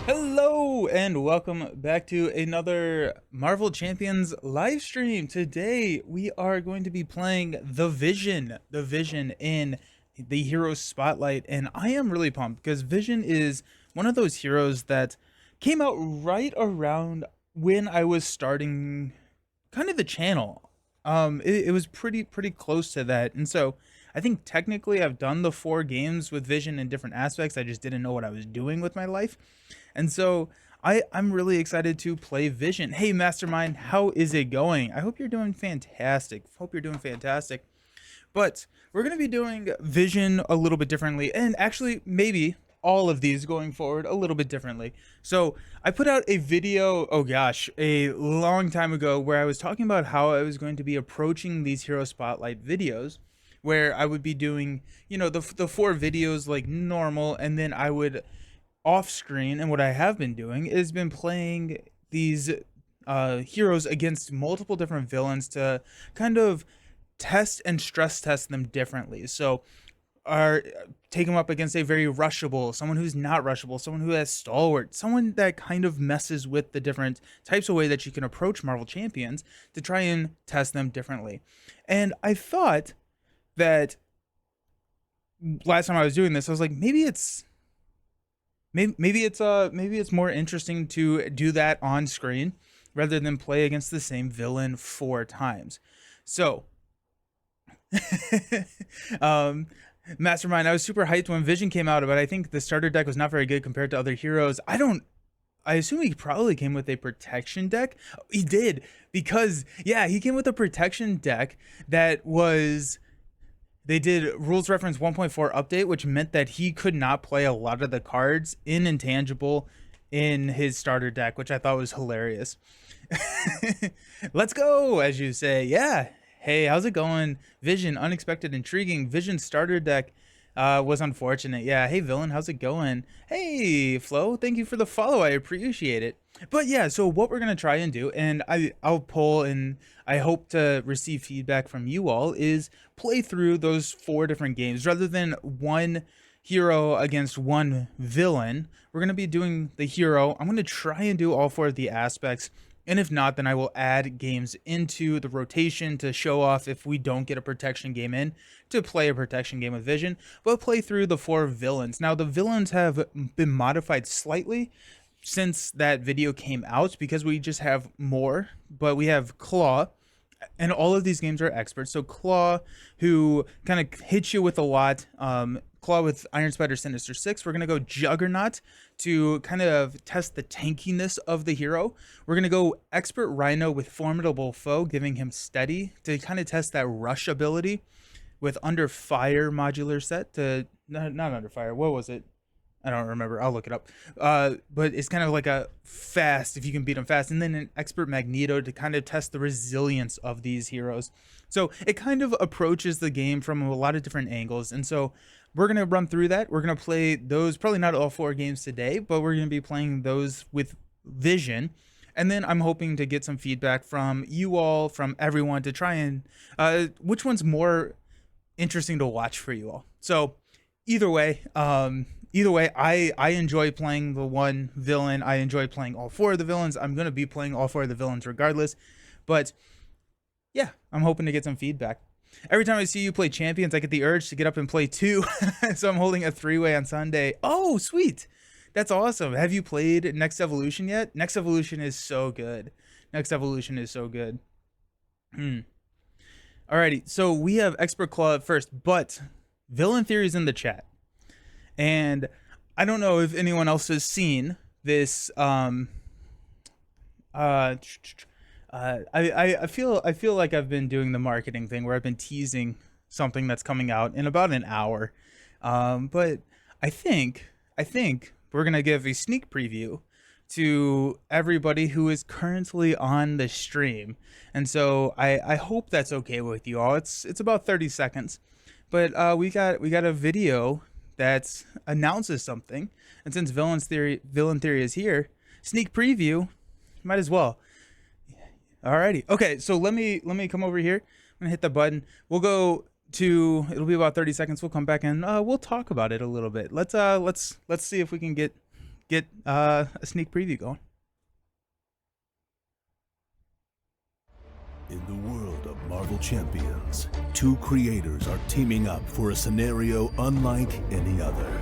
Hello and welcome back to another Marvel Champions live stream. Today we are going to be playing the Vision in the Hero Spotlight, and I am really pumped because Vision is one of those heroes that came out right around when I was starting kind of the channel. It was pretty close to that, and so I think technically I've done the 4 games with Vision in different aspects. I just didn't know what I was doing with my life. And so I'm really excited to play Vision. Hey, Mastermind, how is it going? I hope you're doing fantastic. Hope you're doing fantastic. But we're going to be doing Vision a little bit differently, and actually, maybe all of these going forward a little bit differently. So I put out a video, oh gosh, a long time ago, where I was talking about how I was going to be approaching these Hero Spotlight videos, where I would be doing, the 4 videos like normal, and then I would off screen, and what I have been doing is been playing these heroes against multiple different villains to kind of test and stress test them differently. So are take them up against a very rushable, someone who's not rushable, someone who has stalwart, someone that kind of messes with the different types of way that you can approach Marvel champions to try and test them differently. And I thought that last time I was doing this, I was like, maybe it's more interesting to do that on screen rather than play against the same villain 4 times. So, um, Mastermind, I was super hyped when Vision came out, but I think the starter deck was not very good compared to other heroes. I assume he probably came with a protection deck. He did, because yeah, he came with a protection deck that was, they did rules reference 1.4 update, which meant that he could not play a lot of the cards in intangible in his starter deck, which I thought was hilarious. Let's go, as you say. Yeah. Hey, how's it going? Vision, unexpected, intriguing. Vision starter deck was unfortunate. Yeah. Hey, villain, how's it going? Hey, Flo, thank you for the follow. I appreciate it. But yeah, so what we're gonna try and do, and I'll poll, and I hope to receive feedback from you all, is play through those 4 different games rather than one hero against one villain. We're gonna be doing the hero. I'm gonna try and do all 4 of the aspects. And if not, then I will add games into the rotation to show off if we don't get a protection game in, to play a protection game with Vision, but play through the 4 villains. Now, the villains have been modified slightly since that video came out because we just have more, but we have Klaw, and all of these games are experts. So Klaw, who kind of hits you with a lot, Klaw with Iron Spider Sinister 6. We're going to go Juggernaut to kind of test the tankiness of the hero. We're going to go Expert Rhino with Formidable Foe, giving him steady to kind of test that rush ability, with Under Fire modular set to, not Under Fire, what was it? I don't remember. I'll look it up. But it's kind of like a fast, if you can beat them fast. And then an Expert Magneto to kind of test the resilience of these heroes. So it kind of approaches the game from a lot of different angles. And so we're going to run through that. We're going to play those, probably not all 4 games today, but we're going to be playing those with Vision. And then I'm hoping to get some feedback from you all, from everyone, to try and which one's more interesting to watch for you all. So either way, I enjoy playing the one villain. I enjoy playing all 4 of the villains. I'm going to be playing all 4 of the villains regardless. But yeah, I'm hoping to get some feedback. Every time I see you play champions, I get the urge to get up and play too. So I'm holding a 3-way on Sunday. Oh, sweet. That's awesome. Have you played Next Evolution yet? Next Evolution is so good. Next Evolution is so good. Alrighty, so we have Expert Claw first, but Villain Theory is in the chat. And I don't know if anyone else has seen this. I feel like I've been doing the marketing thing where I've been teasing something that's coming out in about an hour. But I think we're gonna give a sneak preview to everybody who is currently on the stream, and so I hope that's okay with you all. It's about 30 seconds, but we got a video that announces something, and since villain theory is here, sneak preview, might as well. Alrighty, okay, so let me come over here. I'm gonna hit the button. We'll go to, it'll be about 30 seconds. We'll come back and we'll talk about it a little bit. Let's see if we can get get a sneak preview going. In the world of Marvel Champions, two creators are teaming up for a scenario unlike any other.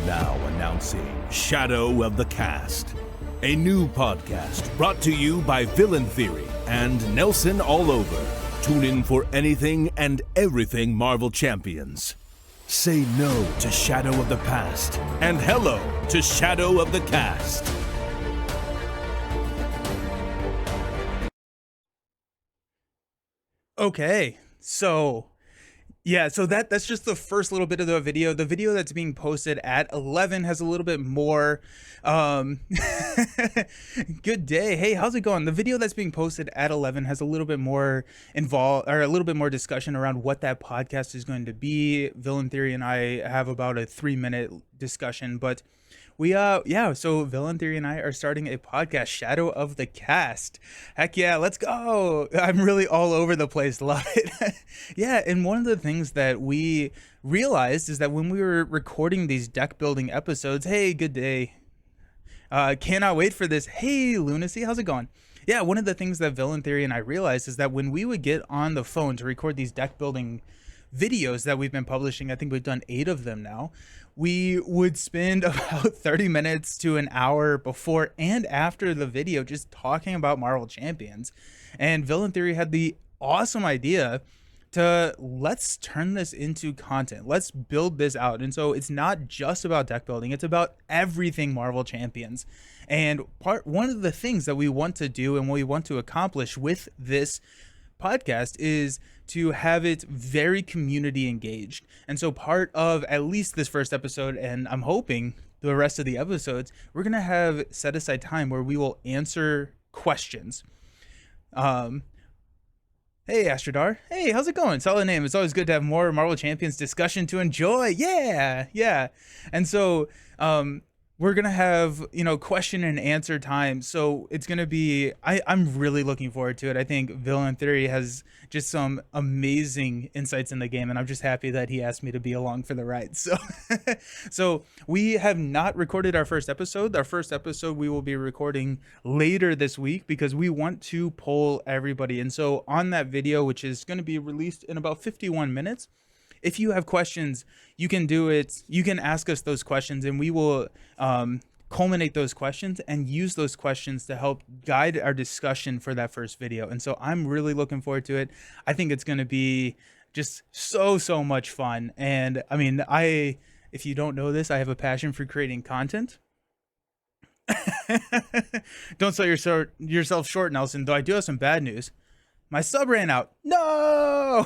Now announcing Shadow of the Cast, a new podcast brought to you by Villain Theory and Nelson All Over. Tune in for anything and everything Marvel Champions. Say no to Shadow of the Past and hello to Shadow of the Cast. Okay, so yeah, so that's just the first little bit of the video. The video that's being posted at 11 has a little bit more good day. Hey, how's it going? The video that's being posted at 11 has a little bit more involved, or a little bit more discussion around what that podcast is going to be. Villain Theory and I have about a 3-minute discussion, but so Villain Theory and I are starting a podcast, Shadow of the Cast. Heck yeah, let's go. I'm really all over the place. Love it. Yeah, and one of the things that we realized is that when we were recording these deck building episodes, hey, good day. Cannot wait for this. Hey, Lunacy, how's it going? Yeah, one of the things that Villain Theory and I realized is that when we would get on the phone to record these deck building videos that we've been publishing, I think we've done 8 of them now, we would spend about 30 minutes to an hour before and after the video just talking about Marvel Champions. And Villain Theory had the awesome idea to let's turn this into content. Let's build this out. And so it's not just about deck building, it's about everything Marvel Champions. And one of the things that we want to do and what we want to accomplish with this podcast is to have it very community engaged. And so part of at least this first episode, and I'm hoping the rest of the episodes, we're going to have set aside time where we will answer questions. Hey, Astrodar. Hey, how's it going? Solid name. It's always good to have more Marvel Champions discussion to enjoy. Yeah. And so, we're going to have, question and answer time. So it's going to be, I'm really looking forward to it. I think Villain Theory has just some amazing insights in the game, and I'm just happy that he asked me to be along for the ride. So we have not recorded our first episode. Our first episode we will be recording later this week because we want to poll everybody. And so on that video, which is going to be released in about 51 minutes, if you have questions, you can do it. You can ask us those questions, and we will culminate those questions and use those questions to help guide our discussion for that first video. And so I'm really looking forward to it. I think it's going to be just so much fun. And I mean, if you don't know this, I have a passion for creating content. Don't sell yourself short, Nelson, though I do have some bad news. My sub ran out. No.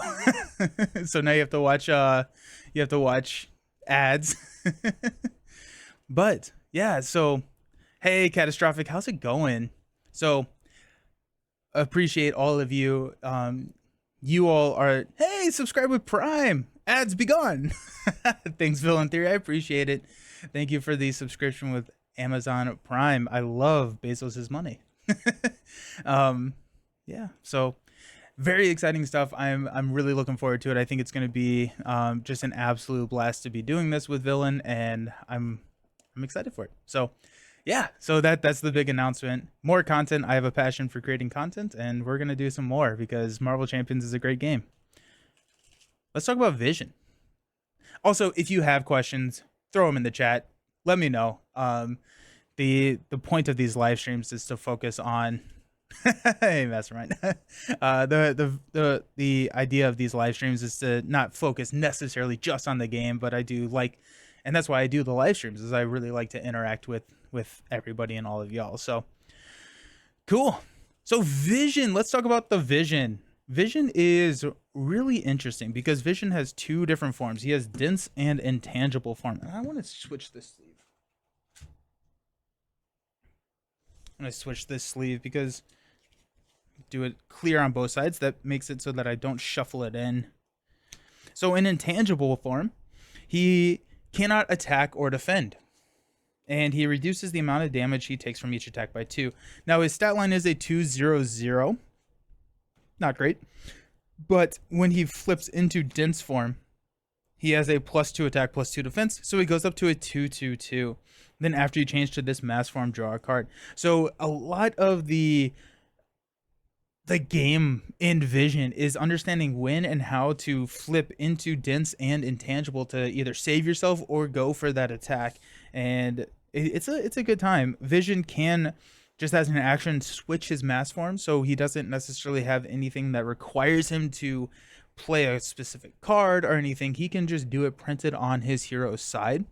So now you have to watch ads. But yeah, so hey, Catastrophic, how's it going? So appreciate all of you. You all are, hey, subscribe with Prime. Ads be gone. Thanks, Villain Theory. I appreciate it. Thank you for the subscription with Amazon Prime. I love Bezos's money. Yeah, so very exciting stuff. I'm really looking forward to it. I think it's going to be just an absolute blast to be doing this with Villain, and I'm excited for it. So yeah, so that's the big announcement. More content. I have a passion for creating content, and we're going to do some more because Marvel Champions is a great game. Let's talk about Vision. Also, if you have questions, throw them in the chat. Let me know. The point of these live streams is to focus on hey, Mastermind. The idea of these live streams is to not focus necessarily just on the game, but I do like, and that's why I do the live streams, is I really like to interact with everybody and all of y'all. So cool. So Vision, let's talk about the Vision. Vision is really interesting because Vision has 2 different forms. He has dense and intangible form. And I want to switch this sleeve. I'm going to switch this sleeve because do it clear on both sides. That makes it so that I don't shuffle it in. So in intangible form, he cannot attack or defend. And he reduces the amount of damage he takes from each attack by 2. Now his stat line is a 2/0/0. Not great. But when he flips into dense form, he has a +2 attack, +2 defense, so he goes up to a 2/2/2. Then after you change to this mass form, draw a card. So a lot of the game in Vision is understanding when and how to flip into dense and intangible to either save yourself or go for that attack. And it's a good time. Vision can, just as an action, switch his mass form, so he doesn't necessarily have anything that requires him to play a specific card or anything. He can just do it printed on his hero's side,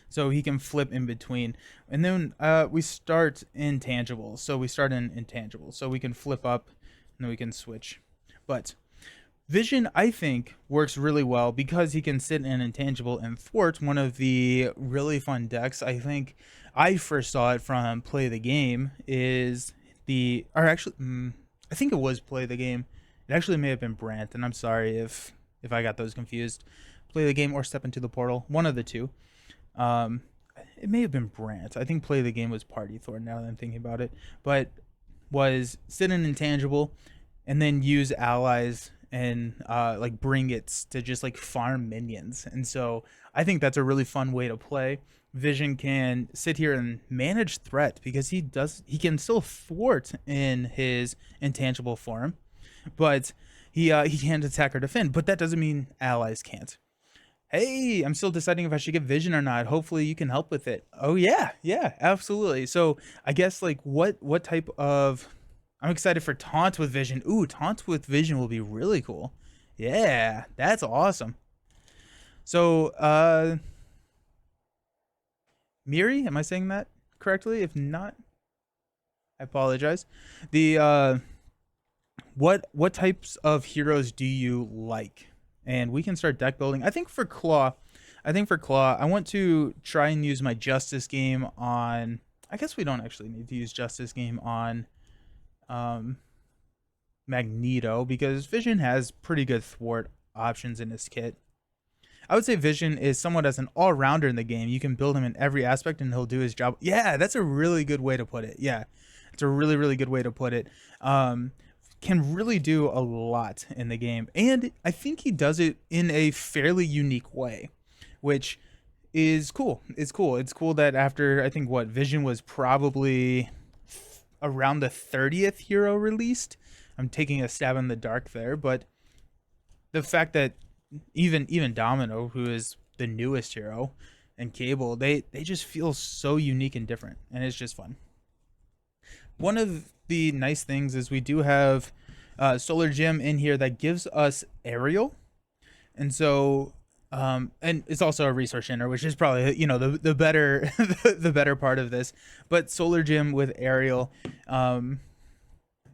so he can flip in between. And then we start intangible, so we start in intangible, so we can flip up and then we can switch. But Vision, I think, works really well because he can sit in intangible and thwart. One of the really fun decks, I think I first saw it from Play the Game, is the, or actually I think it was Play the Game. It actually may have been Brant, and I'm sorry if I got those confused. Play the Game or Step into the Portal, one of the two. It may have been Brant. I think Play the Game was Party Thorn, now that I'm thinking about it. But was sit in intangible and then use allies and like bring it to just like farm minions. And so I think that's a really fun way to play. Vision can sit here and manage threat because he can still thwart in his intangible form, but he can't attack or defend. But that doesn't mean allies can't. Hey, I'm still deciding if I should get Vision or not. Hopefully you can help with it. Oh yeah, absolutely. So I guess like what type of, I'm excited for Taunt with Vision. Ooh, Taunt with Vision will be really cool. Yeah, that's awesome. So Miri, am I saying that correctly? If not, I apologize. The what types of heroes do you like? And we can start deck building. I think for Klaw, I want to try and use my Justice game on, I guess we don't actually need to use Justice game on Magneto, because Vision has pretty good thwart options in his kit. I would say Vision is somewhat as an all-rounder in the game. You can build him in every aspect and he'll do his job. Yeah, that's a really good way to put it. Yeah, it's a really, really good way to put it. Can really do a lot in the game, and I think he does it in a fairly unique way, which is cool. It's cool that after, I think, what, Vision was probably around the 30th hero released. I'm taking a stab in the dark there, but the fact that even Domino, who is the newest hero, and Cable, they just feel so unique and different, and it's just fun. One of the nice things is we do have Solar Gem in here that gives us Aerial, and so and it's also a resource ender, which is probably, you know, the better the better part of this. But Solar Gem with Aerial,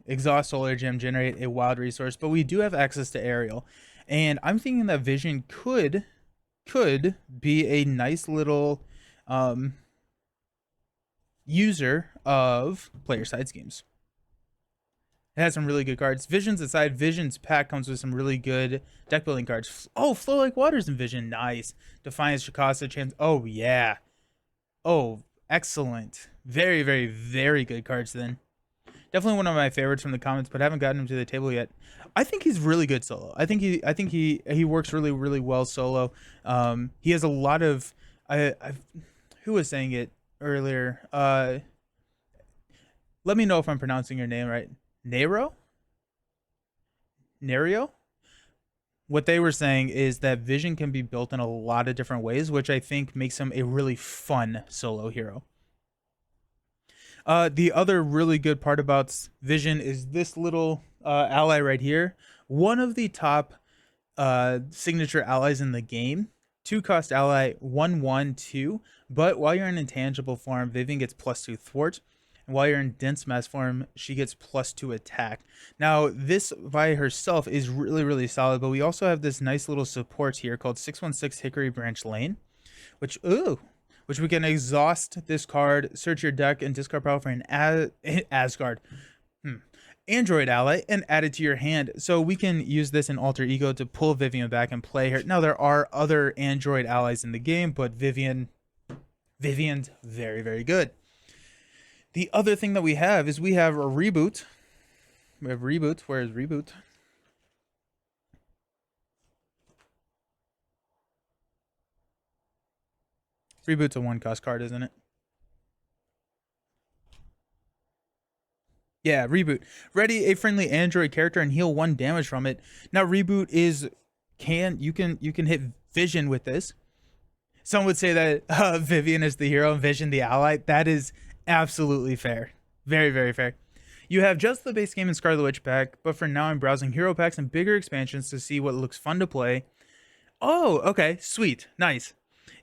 exhaust Solar Gem, generate a wild resource, but we do have access to Aerial, and I'm thinking that Vision could be a nice little user of player side schemes. It has some really good cards. Vision's aside, Vision's pack comes with some really good deck building cards. Oh, Flow Like Waters in Vision, nice. Defiance, Shikasa, Chance. Oh yeah. Oh, excellent. Very, very, very good cards then. Definitely one of my favorites from the comments, but haven't gotten him to the table yet. I think he's really good solo. I think he works really, really well solo. He has a lot of who was saying it earlier? Let me know if I'm pronouncing your name right. Nario? What they were saying is that Vision can be built in a lot of different ways, which I think makes him a really fun solo hero. The other really good part about Vision is this little ally right here. One of the top signature allies in the game. 2-cost ally, 1/1/2. But while you're in intangible form, Vivian gets +2 thwart. And while you're in dense mass form, she gets +2 attack. Now, this by herself is really, really solid, but we also have this nice little support here called 616 Hickory Branch Lane, which we can exhaust this card, search your deck, and discard power for an Android ally and add it to your hand. So we can use this in Alter Ego to pull Vivian back and play her. Now, there are other Android allies in the game, but Vivian's very, very good. The other thing that we have is we have a Reboot. We have Reboot. Where is Reboot? Reboot's a 1-cost card, isn't it? Yeah, Reboot. Ready a friendly android character and heal 1 damage from it. Now Reboot is you can hit Vision with this. Some would say that Vivian is the hero and Vision the ally. That is absolutely fair. Very, very fair. You have just the base game and Scarlet Witch pack, but for now I'm browsing hero packs and bigger expansions to see what looks fun to play. Oh, okay, sweet, nice.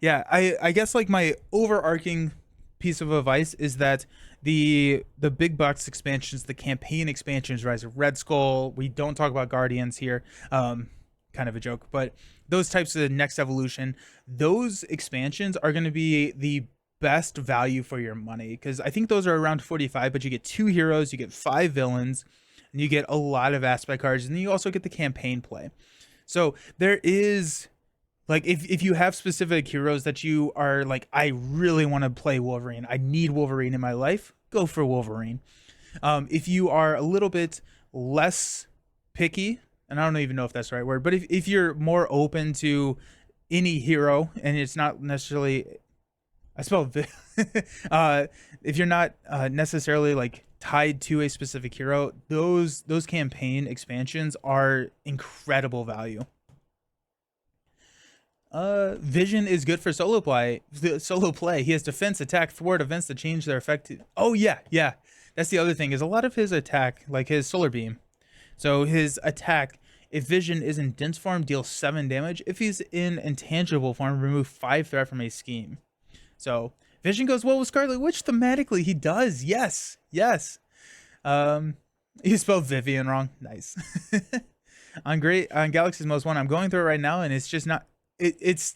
Yeah, I guess like my overarching piece of advice is that the big box expansions, the campaign expansions, Rise of Red Skull. We don't talk about Guardians here. Kind of a joke, but those types of next evolution, those expansions are going to be the best value for your money, because I think those are around 45, but you get 2 heroes, you get 5 villains, and you get a lot of aspect cards, and then you also get the campaign play. So there is, like, if you have specific heroes that you are like, I really want to play Wolverine, I need Wolverine in my life, go for Wolverine. If you are a little bit less picky, and I don't even know if that's the right word, but if you're more open to any hero, and it's not necessarily, I spelled if you're not necessarily like tied to a specific hero, those campaign expansions are incredible value. Vision is good for solo play. He has defense, attack, thwart events that change their effect. Oh yeah, yeah. That's the other thing, is a lot of his attack, like his solar beam. So his attack, if Vision is in dense form, deals 7 damage. If he's in intangible form, remove 5 threat from a scheme. So Vision goes well with Scarlet Witch thematically. He does. Yes. Yes. You spelled Vivian wrong. Nice. on Galaxy's Most Wanted, I'm going through it right now, and it's just not, it's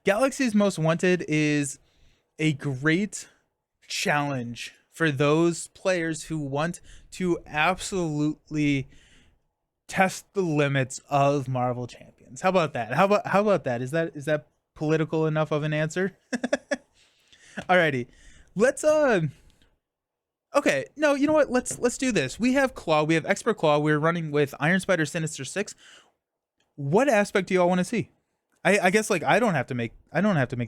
Galaxy's Most Wanted is a great challenge for those players who want to absolutely test the limits of Marvel Champions. How about that? How about that? Is that political enough of an answer? Alrighty. Let's okay, no, you know what? Let's do this. We have Klaw, we have Expert Klaw, we're running with Iron Spider Sinister 6. What aspect do y'all want to see? I guess like I don't have to make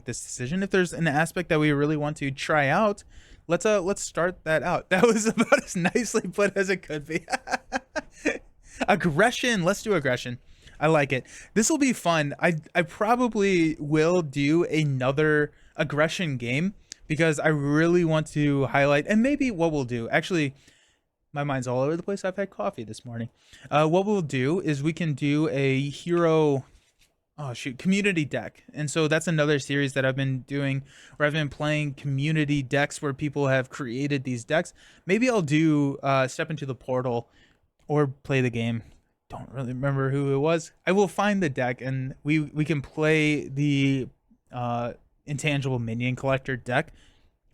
this decision. If there's an aspect that we really want to try out, let's start that out. That was about as nicely put as it could be. Aggression. Let's do aggression. I like it. This will be fun. I probably will do another aggression game, because I really want to highlight, and maybe what we'll do, actually, my mind's all over the place. I've had coffee this morning. What we'll do is we can do a hero, community deck. And so that's another series that I've been doing, where I've been playing community decks where people have created these decks. Maybe I'll do Step into the Portal or play the game. Don't really remember who it was. I will find the deck, and we can play the Intangible Minion Collector deck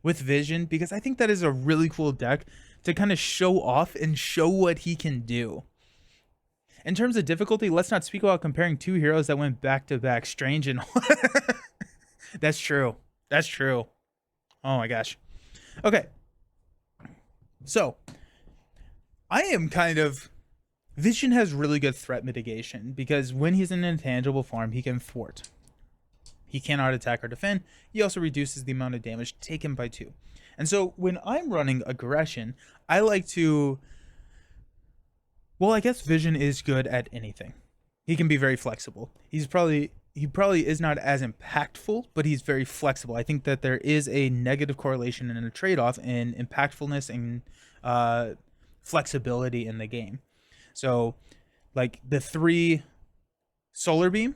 with Vision, because I think that is a really cool deck to kind of show off and show what he can do. In terms of difficulty, let's not speak about comparing 2 heroes that went back to back. Strange and that's true. That's true. Oh my gosh. Okay. So I am kind of, Vision has really good threat mitigation, because when he's in an intangible form, he can thwart. He cannot attack or defend. He also reduces the amount of damage taken by 2. And so when I'm running aggression, I like to, well, I guess Vision is good at anything. He can be very flexible. He probably is not as impactful, but he's very flexible. I think that there is a negative correlation and a trade-off in impactfulness and flexibility in the game. So like the 3 solar beam,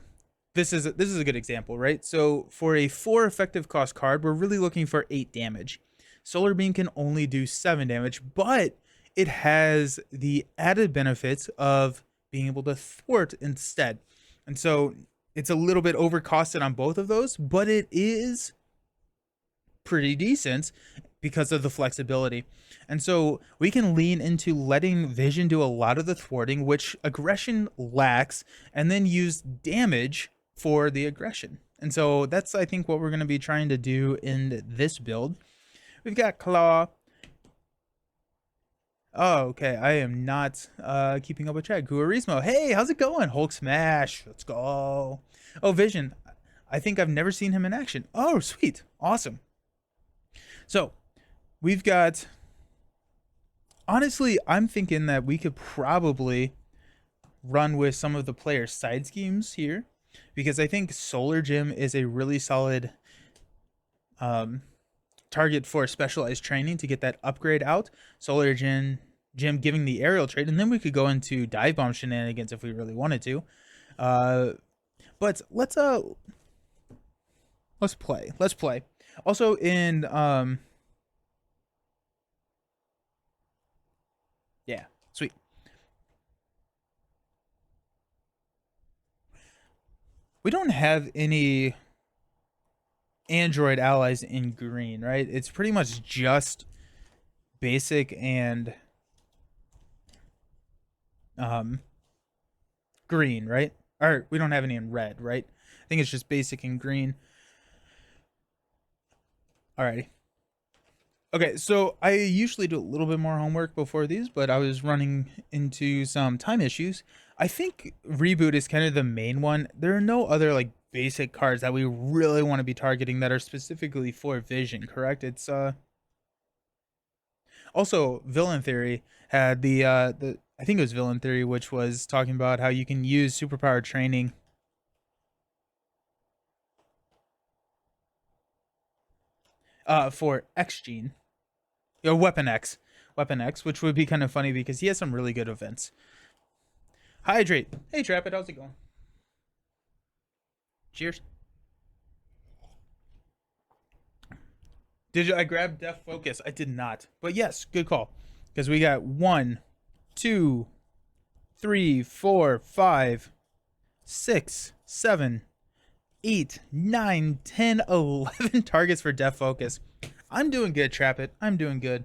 this is a good example, right? So for a 4 effective cost card, we're really looking for 8 damage. Solar beam can only do 7 damage, but it has the added benefits of being able to thwart instead. And so it's a little bit overcosted on both of those, but it is pretty decent because of the flexibility. And so we can lean into letting Vision do a lot of the thwarting, which aggression lacks, and then use damage for the aggression. And so that's, I think, what we're going to be trying to do in this build. We've got Klaw. Oh, okay. I am not keeping up with chat. Guarismo. Hey, how's it going? Hulk smash. Let's go. Oh, Vision. I think I've never seen him in action. Oh, sweet. Awesome. So we've got, honestly, I'm thinking that we could probably run with some of the player side schemes here, because I think Solar Gym is a really solid target for specialized training to get that upgrade out. Solar Gym giving the aerial trade, and then we could go into dive bomb shenanigans if we really wanted to. But let's play. Let's play. Also in yeah, sweet. We don't have any Android allies in green, right? It's pretty much just basic and green, right? Or we don't have any in red, right? I think it's just basic and green. Alrighty. Okay, so I usually do a little bit more homework before these, but I was running into some time issues. I think Reboot is kind of the main one. There are no other like basic cards that we really want to be targeting that are specifically for Vision, correct? It's also Villain Theory had the I think it was Villain Theory, which was talking about how you can use superpower training for X Gene. Or Weapon X, which would be kind of funny because he has some really good events. Hydrate. Hey, Trapid, how's it going? Cheers. I grab Def Focus? I did not, but yes, good call. Because we got 1, 2, 3, 4, 5, 6, 7, 8, 9, 10, 11 targets for Def Focus. I'm doing good, Trapit. I'm doing good.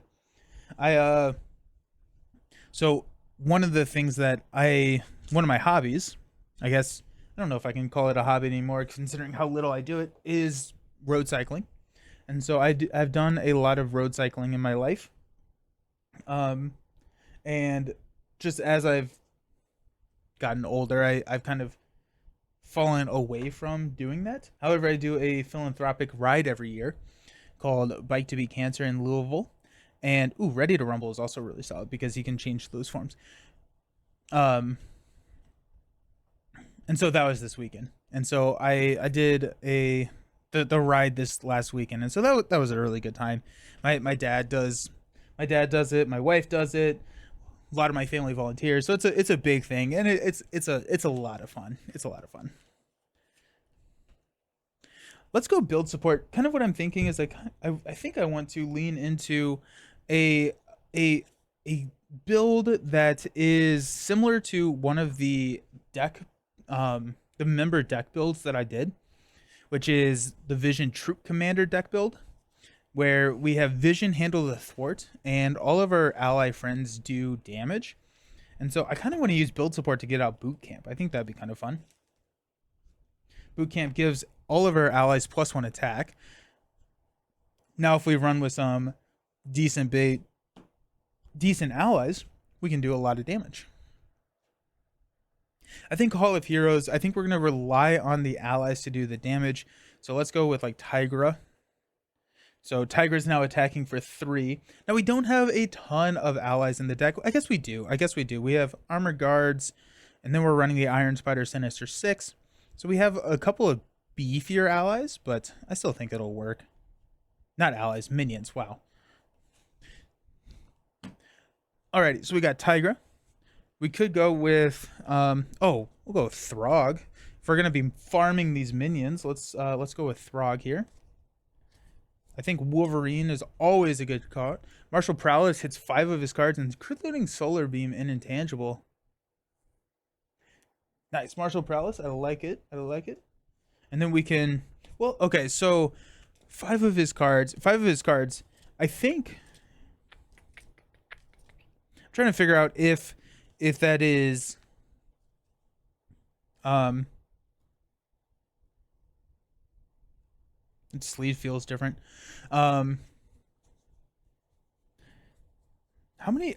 So one of the things that one of my hobbies, I guess, I don't know if I can call it a hobby anymore considering how little I do it, is road cycling. And so I've done a lot of road cycling in my life. And just as I've gotten older, I've kind of fallen away from doing that. However, I do a philanthropic ride every year called Bike to Beat Cancer in Louisville. And Ready to Rumble is also really solid because you can change those forms. And so that was this weekend. And so I did the ride this last weekend. And so that was a really good time. My dad does it, my wife does it, a lot of my family volunteers. So it's a big thing, and it's a lot of fun. It's a lot of fun. Let's go build support. Kind of what I'm thinking is like I think I want to lean into a build that is similar to one of the member deck builds that I did, which is the Vision Troop Commander deck build, where we have Vision handle the thwart and all of our ally friends do damage. And so I kind of want to use build support to get out Boot Camp. I think that'd be kind of fun. Boot Camp gives all of our allies +1 attack. Now, if we run with some decent allies, we can do a lot of damage. I think Hall of Heroes, I think we're going to rely on the allies to do the damage. So let's go with like Tigra. So Tigra's now attacking for 3. Now we don't have a ton of allies in the deck. I guess we do. We have Armored Guards, and then we're running the Iron Spider Sinister 6. So we have a couple of beefier allies, but I still think it'll work. Not allies, minions. Wow. Alrighty, so we got Tigra. We could go with we'll go with Throg. If we're gonna be farming these minions, let's go with Throg here. I think Wolverine is always a good card. Martial Prowess hits 5 of his cards and crit loading Solar Beam in Intangible. Nice, Martial Prowess. I like it. And then we can, well, okay, so 5 of his cards. I think I'm trying to figure out if that is its sleeve feels different. How many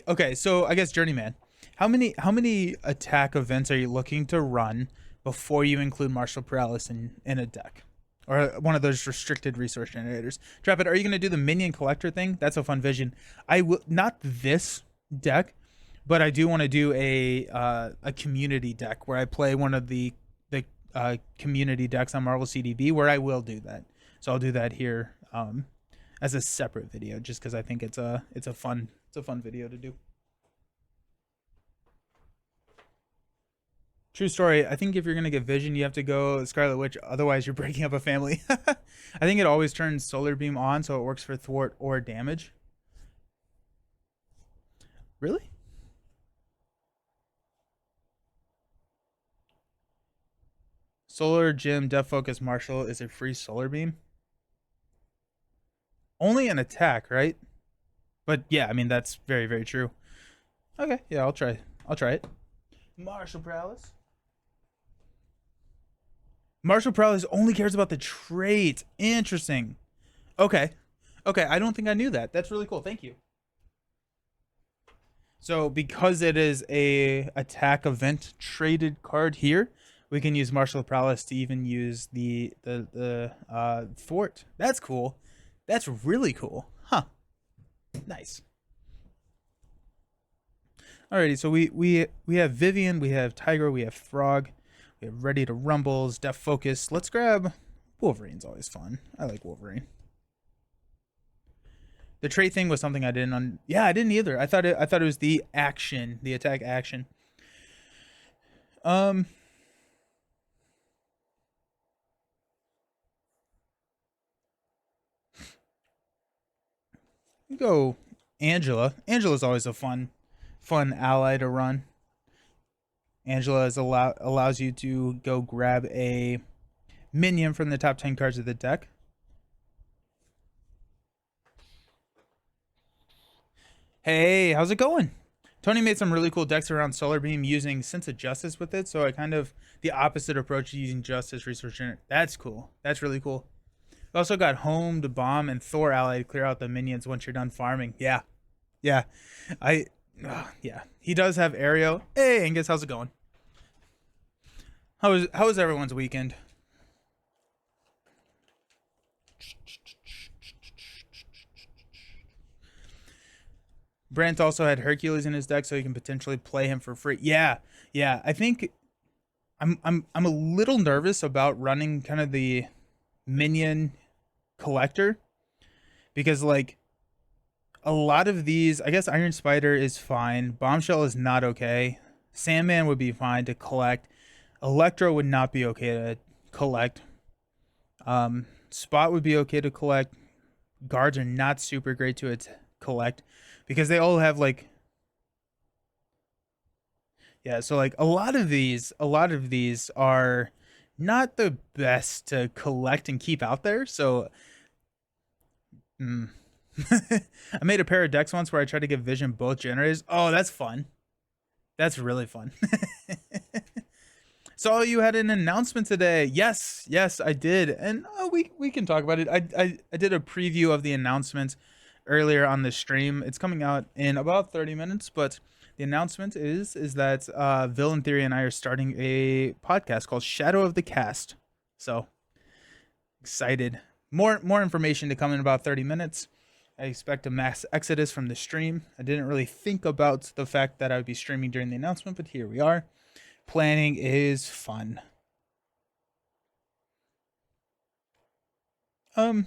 okay, so I guess Journeyman. How many attack events are you looking to run before you include Martial Paralysis in a deck. Or one of those restricted resource generators. Trapit, are you going to do the minion collector thing? That's a fun vision. I will not this deck, but I do want to do a community deck where I play one of the community decks on Marvel CDB, where I will do that. So I'll do that here as a separate video, just because I think it's a fun video to do. True story. I think if you're gonna get vision, you have to go Scarlet Witch. Otherwise, you're breaking up a family. I think it always turns Solar Beam on, so it works for thwart or damage. Really? Solar Gem, Def Focus, Martial is a free Solar Beam. Only an attack, right? But yeah, I mean that's very, very true. Okay, yeah, I'll try it. Martial Paralysis. Martial Paralysis only cares about the trait. Interesting. Okay. Okay, I don't think I knew that. That's really cool. Thank you. So because it is a attack event traded card here, we can use Martial Paralysis to even use the thwart. That's cool. That's really cool. Huh. Nice. Alrighty, so we have Vivian, we have Tiger, we have Frog, we have Ready to Rumbles, Def Focus. Let's grab Wolverine's always fun. I like Wolverine. The trait thing was something I didn't yeah, I didn't either. I thought it was the action, the attack action. Go Angela. Angela's always a fun ally to run. Angela allows you to go grab a minion from the top 10 cards of the deck. Hey, how's it going? Tony made some really cool decks around Solar Beam using Sense of Justice with it, so I kind of the opposite approach to using Justice Resource Generator. That's cool. That's really cool. We also got Home to Bomb and Thor ally to clear out the minions once you're done farming. Yeah. Yeah. Yeah. He does have Aereo. Hey, Angus, how's it going? How was everyone's weekend? Brant also had Hercules in his deck, so you can potentially play him for free. Yeah, yeah. I think I'm a little nervous about running kind of the minion collector, because like a lot of these, I guess Iron Spider is fine, Bombshell is not okay, Sandman would be fine to collect, Electro would not be okay to collect, Spot would be okay to collect, Guards are not super great to collect because they all have like, yeah, so like a lot of these are not the best to collect and keep out there. So I made a pair of decks once where I tried to give Vision both generators. Oh, that's fun. That's really fun. So you had an announcement today. Yes, I did. And we can talk about it. I did a preview of the announcement earlier on the stream. It's coming out in about 30 minutes, but the announcement is that Villain Theory and I are starting a podcast called Shadow of the Cast. So excited. More information to come in about 30 minutes. I expect a mass exodus from the stream. I didn't really think about the fact that I would be streaming during the announcement, but here we are. Planning is fun. Let's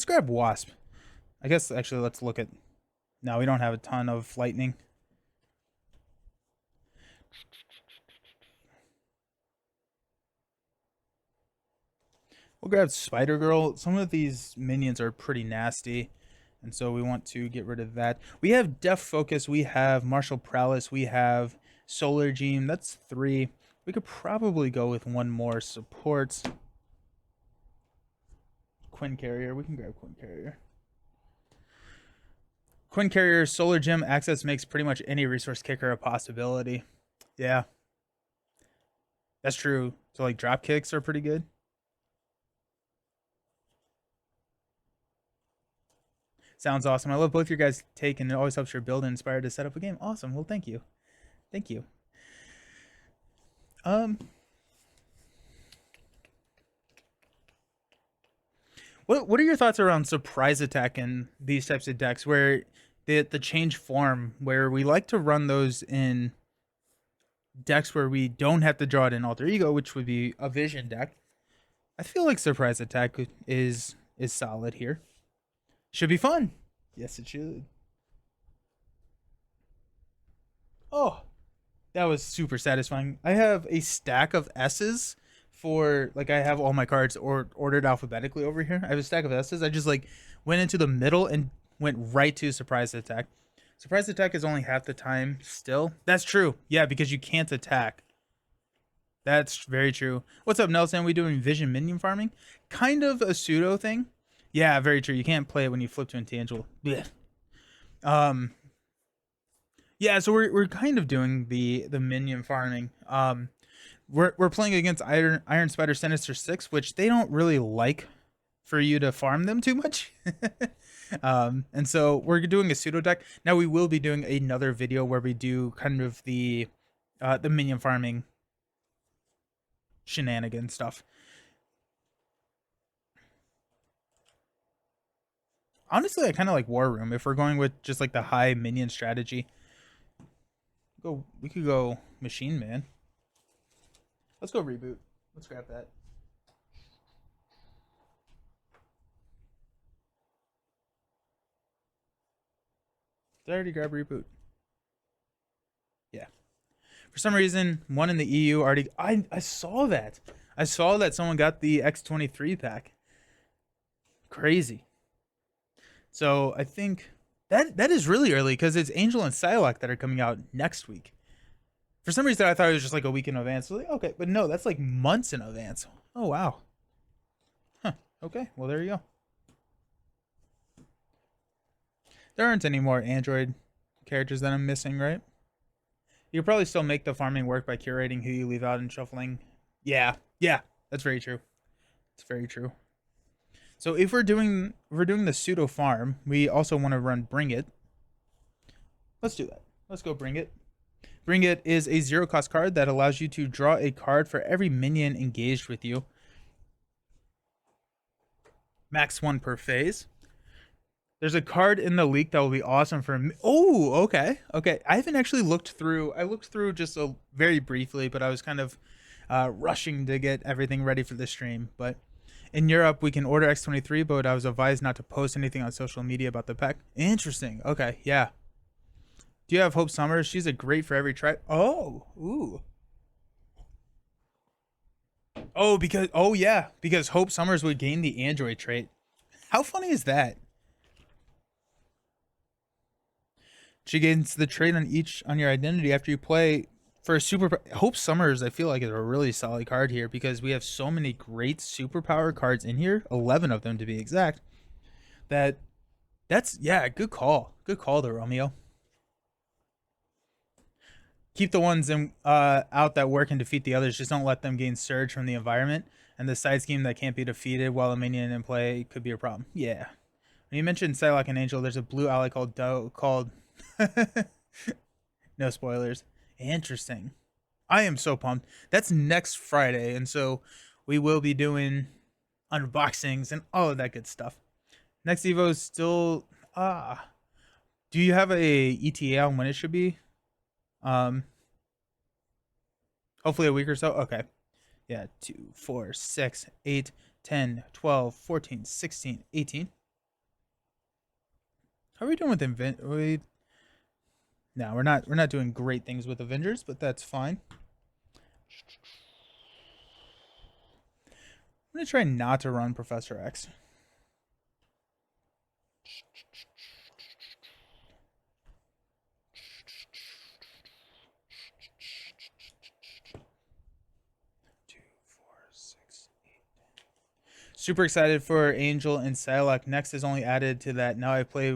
grab Wasp. I guess actually let's look at, no, we don't have a ton of lightning. We'll grab Spider Girl. Some of these minions are pretty nasty, and so we want to get rid of that. We have Def Focus, we have Martial Prowess, we have Solar Gem. That's 3. We could probably go with one more support. Quinn Carrier. We can grab Quinn Carrier. Quinn Carrier, Solar Gem access makes pretty much any resource kicker a possibility. Yeah. That's true. So like drop kicks are pretty good. Sounds awesome. I love both your guys' take, and it always helps your build and inspire to set up a game. Awesome. Well, thank you. Thank you. Um, what are your thoughts around surprise attack in these types of decks where the change form where we like to run those in decks where we don't have to draw it in alter ego, which would be a vision deck. I feel like surprise attack is solid here. Should be fun. Yes, it should. Oh, that was super satisfying. I have a stack of S's for like I have all my cards ordered alphabetically over here. I have a stack of S's. I just like went into the middle and went right to surprise attack. Surprise attack is only half the time still. That's true. Yeah, because you can't attack. That's very true. What's up, Nelson? We doing vision minion farming? Kind of a pseudo thing. Yeah, very true. You can't play it when you flip to intangible. Yeah. Um yeah, so we're kind of doing the minion farming. We're playing against Iron Spider Sinister 6, which they don't really like for you to farm them too much. And so we're doing a pseudo deck. Now we will be doing another video where we do kind of the minion farming shenanigan stuff. Honestly, I kind of like War Room if we're going with just like the high minion strategy. We could go Machine Man. Let's go reboot. Let's grab that. Did I already grab reboot? Yeah. For some reason, one in the EU already. I saw that. I saw that someone got the X23 pack. Crazy. So I think that is really early because it's Angel and Psylocke that are coming out next week. For some reason, I thought it was just like a week in advance. So like, okay, but no, that's like months in advance. Oh wow. Huh. Okay. Well, there you go. There aren't any more Android characters that I'm missing, right? You could probably still make the farming work by curating who you leave out and shuffling. Yeah, that's very true. It's very true. So if we're doing the pseudo farm, we also want to run Bring It. Let's do that. Let's go Bring It. Bring It is a 0-cost card that allows you to draw a card for every minion engaged with you. Max 1 per phase. There's a card in the leak that will be awesome for me. Oh, okay. Okay. I haven't actually looked through. I looked through just very briefly, but I was kind of rushing to get everything ready for the stream. But in Europe, we can order X23, but I was advised not to post anything on social media about the pack. Interesting. Okay. Yeah. Do you have Hope Summers? She's a great for every try. Oh, ooh. Oh yeah, because Hope Summers would gain the Android trait. How funny is that? She gains the trait on your identity after you play for a super. Hope Summers, I feel like, is a really solid card here because we have so many great superpower cards in here, 11 of them to be exact. That's yeah, good call. Good call there, Romeo. Keep the ones out that work and defeat the others. Just don't let them gain surge from the environment. And the side scheme that can't be defeated while a minion in play could be a problem. Yeah. When you mentioned Psylocke and Angel, there's a blue ally called no spoilers. Interesting. I am so pumped. That's next Friday, and so we will be doing unboxings and all of that good stuff. Next Evo is still do you have a ETA on when it should be? Hopefully a week or so. Okay. Yeah, 2, 4, 6, 8, 10, 12, 14, 16, 18. How are we doing with No, we're not doing great things with Avengers, but that's fine. I'm gonna try not to run Professor X. Super excited for Angel and Psylocke. Next is only added to that. Now I play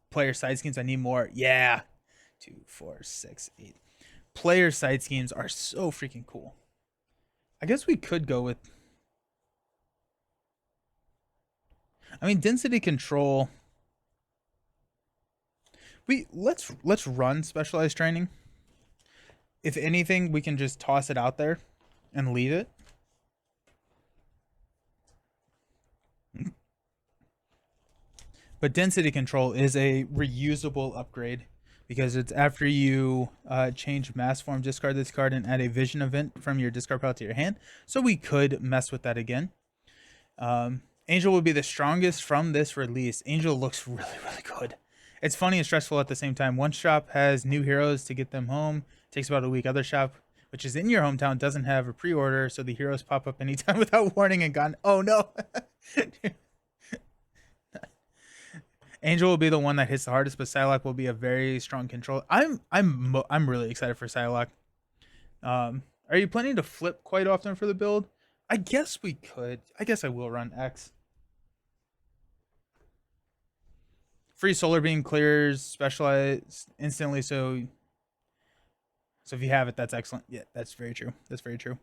player side schemes. I need more. Yeah. 2, 4, 6, 8. Player side schemes are so freaking cool. I guess we could go with. I mean, density control. Let's run specialized training. if anything, we can just toss it out there and leave it. But density control is a reusable upgrade because it's after you change mass form, discard this card, and add a vision event from your discard pile to your hand. So we could mess with that again. Angel will be the strongest from this release. Angel looks really, really good. It's funny and stressful at the same time. One shop has new heroes to get them home. It takes about a week. Other shop, which is in your hometown, doesn't have a pre-order, so the heroes pop up anytime without warning and gone. Oh no. Angel will be the one that hits the hardest, but Psylocke will be a very strong control. I'm really excited for Psylocke. Are you planning to flip quite often for the build? I guess we could. I guess I will run X. Free solar beam clears specialized instantly, so if you have it, that's excellent. Yeah, that's very true. That's very true.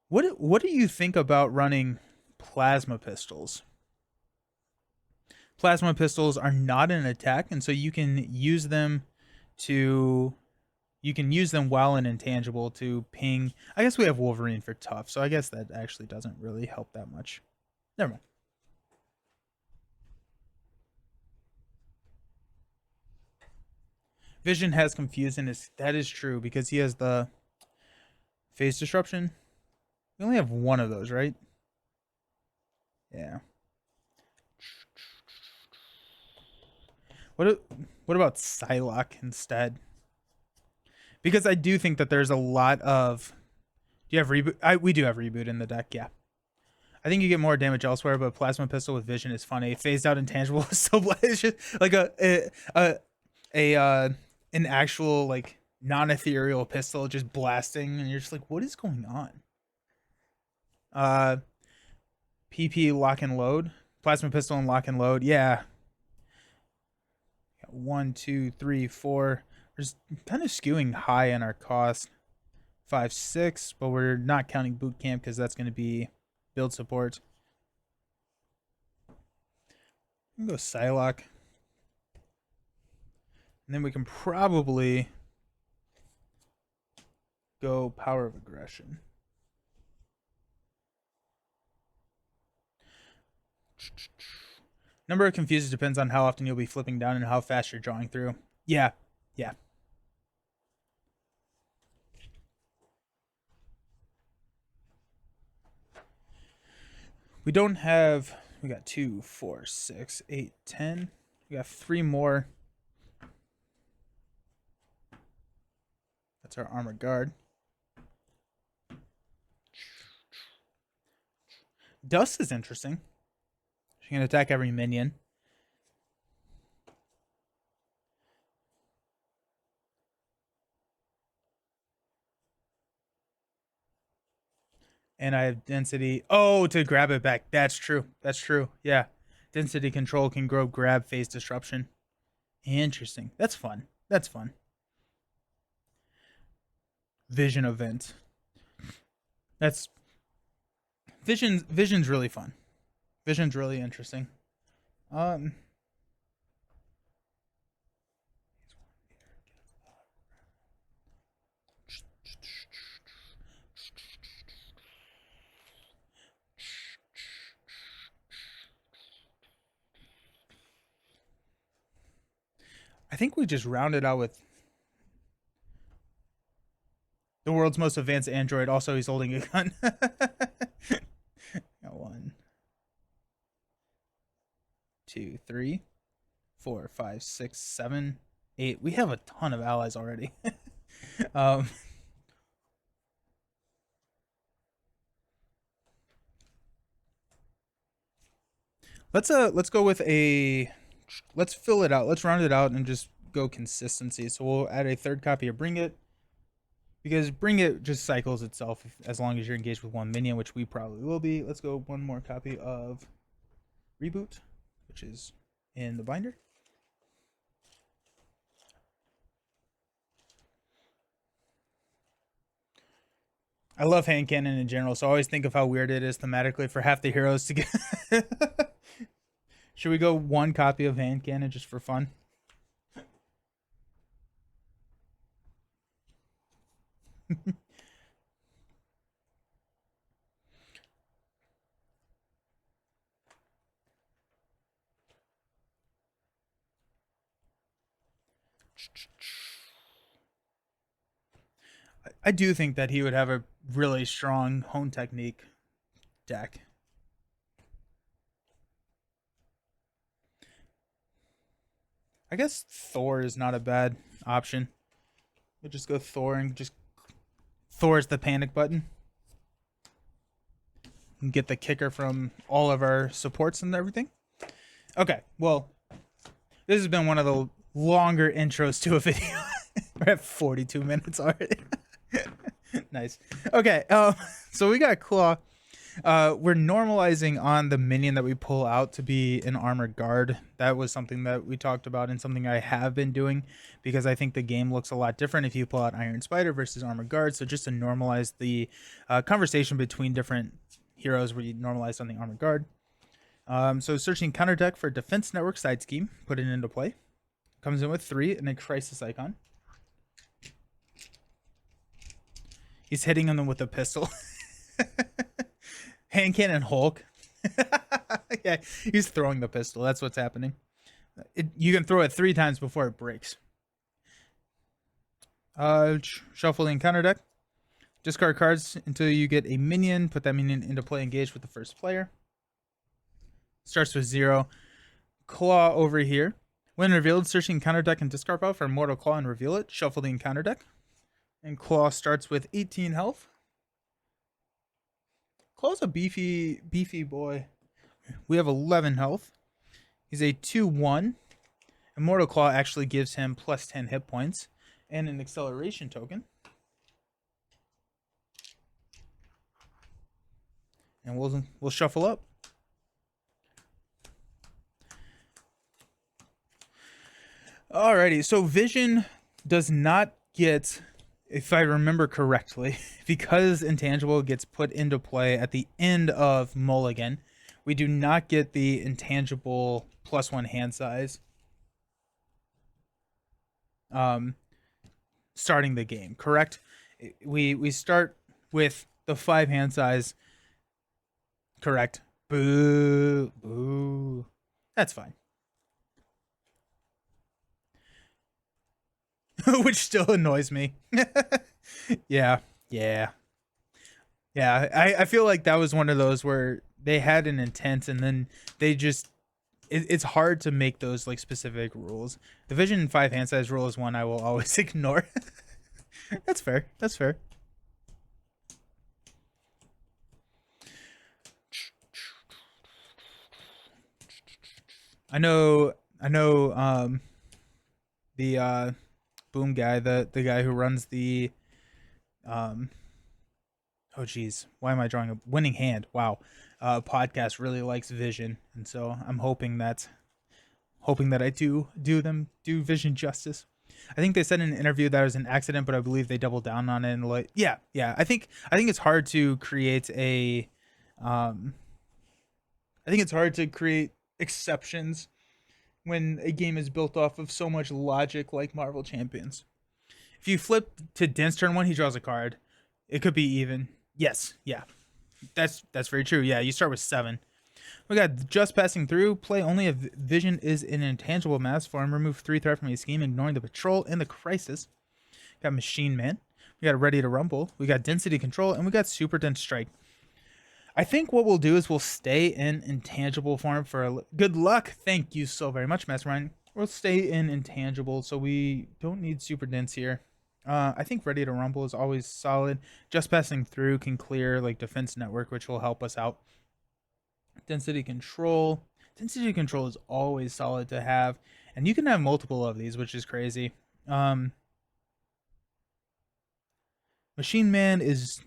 What do you think about running plasma pistols? Plasma pistols are not an attack, and so you can use them while an intangible to ping. I guess we have Wolverine for tough, so I guess that actually doesn't really help that much. Never mind. Vision has confusion. That is true because he has the phase disruption. We only have one of those, right? Yeah. What about Psylocke instead? Because I do think that there's a lot of. Do you have reboot? We do have reboot in the deck. Yeah. I think you get more damage elsewhere, but plasma pistol with vision is funny. Phased out intangible is so it's just like an actual like non-ethereal pistol just blasting, and you're just like, what is going on? PP lock and load, plasma pistol and lock and load. Yeah. 1, 2, 3, 4. We're just kind of skewing high in our cost. 5, 6, but we're not counting boot camp because that's going to be build support. I'm going to go Psylocke. And then we can probably go Power of Aggression. Number of confuses depends on how often you'll be flipping down and how fast you're drawing through. Yeah. We don't have. We got 2, 4, 6, 8, 10. We got 3 more. That's our armor guard. Dust is interesting. She can attack every minion. And I have density. Oh, to grab it back. That's true. Yeah. Density control can grab phase disruption. Interesting. That's fun. Vision event. That's Vision's really fun. Vision's really interesting. I think we just rounded out with the world's most advanced android. Also, he's holding a gun. Got 1, 2, 3, 4, 5, 6, 7, 8. We have a ton of allies already. Let's go with a. Let's fill it out. Let's round it out and just go consistency. So we'll add a 3rd copy of Bring It. Because Bring It just cycles itself as long as you're engaged with 1 minion, which we probably will be. Let's go 1 more copy of Reboot, which is in the binder. I love hand cannon in general, so I always think of how weird it is thematically for half the heroes to get Should we go one copy of hand cannon just for fun? I do think that he would have a really strong hone technique deck. I guess Thor is not a bad option. We'll just go Thor and just Thor's the panic button. And get the kicker from all of our supports and everything. Okay, well, this has been one of the longer intros to a video. We're at 42 minutes already. Nice. Okay, so we got Klaw. We're normalizing on the minion that we pull out to be an armored guard. That was something that we talked about and something I have been doing because I think the game looks a lot different if you pull out Iron Spider versus armored guard. So just to normalize the conversation between different heroes, we normalized on the armored guard. So searching counter deck for defense network side scheme, put it into play. Comes in with 3 and a crisis icon. He's hitting them with a pistol. Hand cannon Hulk. Yeah, he's throwing the pistol. That's what's happening. You can throw it 3 times before it breaks. Shuffle in counter deck. Discard cards until you get a minion. Put that minion into play. Engage with the first player. Starts with 0. Klaw over here. When revealed, searching counter deck and discard pile for Mortal Klaw and reveal it. Shuffle the counter deck. And Klaw starts with 18 health. Klaw's a beefy boy. We have 11 health. He's a 2/1. And Mortal Klaw actually gives him plus 10 hit points and an acceleration token. And we'll shuffle up. Alrighty, so Vision does not get, if I remember correctly, because Intangible gets put into play at the end of Mulligan, we do not get the Intangible +1 hand size starting the game, correct? We start with the 5 hand size, correct? Boo, boo. That's fine. Which still annoys me. Yeah. I feel like that was one of those where they had an intent and then they just it's hard to make those like specific rules. The Vision 5 hand size rule is one I will always ignore. That's fair. I know the Boom guy, the guy who runs the oh geez, why am I drawing a Winning Hand? Wow. Podcast really likes Vision, and so I'm hoping that I do Vision justice. I think they said in an interview that it was an accident, but I believe they doubled down on it and like yeah. I think it's hard to create a I think it's hard to create exceptions when a game is built off of so much logic like Marvel Champions. If you flip to Dent's turn 1, he draws a card. It could be even. Yes, yeah. That's very true. Yeah, you start with 7. We got just passing through. Play only if Vision is in intangible mass form. Remove 3 threat from your scheme, ignoring the patrol and the crisis. Got Machine Man. We got Ready to Rumble. We got Density Control, and we got Super Dense Strike. I think what we'll do is we'll stay in intangible form for good luck. Thank you so very much, Mastermind. We'll stay in intangible, so we don't need super dense here. I think Ready to Rumble is always solid. Just passing through can clear like defense network, which will help us out. Density control. Density control is always solid to have, and you can have multiple of these, which is crazy. Machine Man is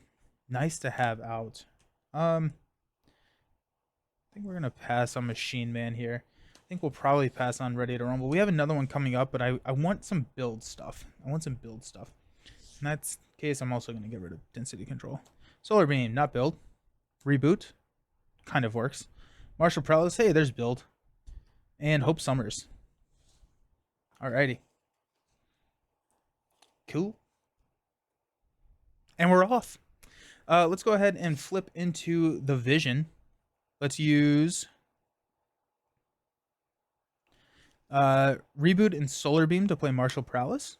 nice to have out. I think we're gonna pass on Machine Man here. I think we'll probably pass on Ready to Rumble. We have another one coming up, but I want some build stuff. In that case, I'm also gonna get rid of Density Control. Solar Beam, not build. Reboot, kind of works. Martial Prowess, hey, there's build. And Hope Summers. Alrighty. Cool. And we're off. Let's go ahead and flip into the Vision. Let's use Reboot and Solar Beam to play Martial Prowess.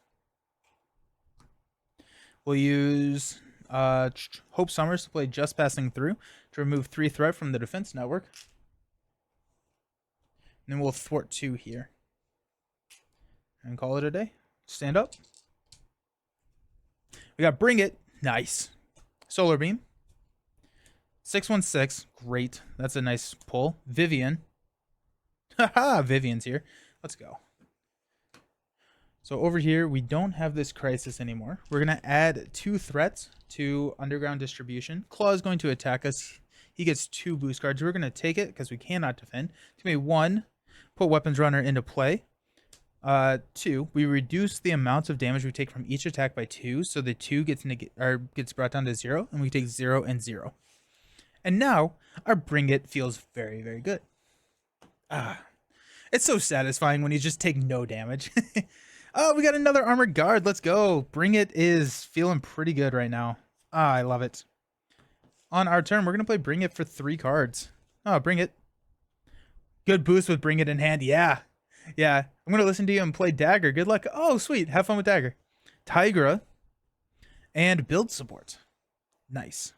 We'll use Hope Summers to play Just Passing Through to remove 3 threat from the defense network. And then we'll thwart 2 here. And call it a day. Stand up. We got Bring It. Nice. Solar Beam. 616. Great. That's a nice pull. Vivian. Haha, Vivian's here. Let's go. So over here, we don't have this crisis anymore. We're going to add 2 threats to Underground Distribution. Klaw is going to attack us. He gets 2 boost cards. We're going to take it because we cannot defend. It's going to be 1, put Weapons Runner into play. 2, we reduce the amounts of damage we take from each attack by 2. So the 2 gets brought down to 0, and we take 0 and 0. And now our Bring It feels very, very good. It's so satisfying when you just take no damage. Oh, we got another Armored Guard. Let's go. Bring It is feeling pretty good right now. I love it. On our turn, we're going to play Bring It for 3 cards. Oh, Bring It. Good boost with Bring It in hand. Yeah. Yeah. I'm going to listen to you and play Dagger. Good luck. Oh, sweet. Have fun with Dagger. Tigra. And Build Support. Nice.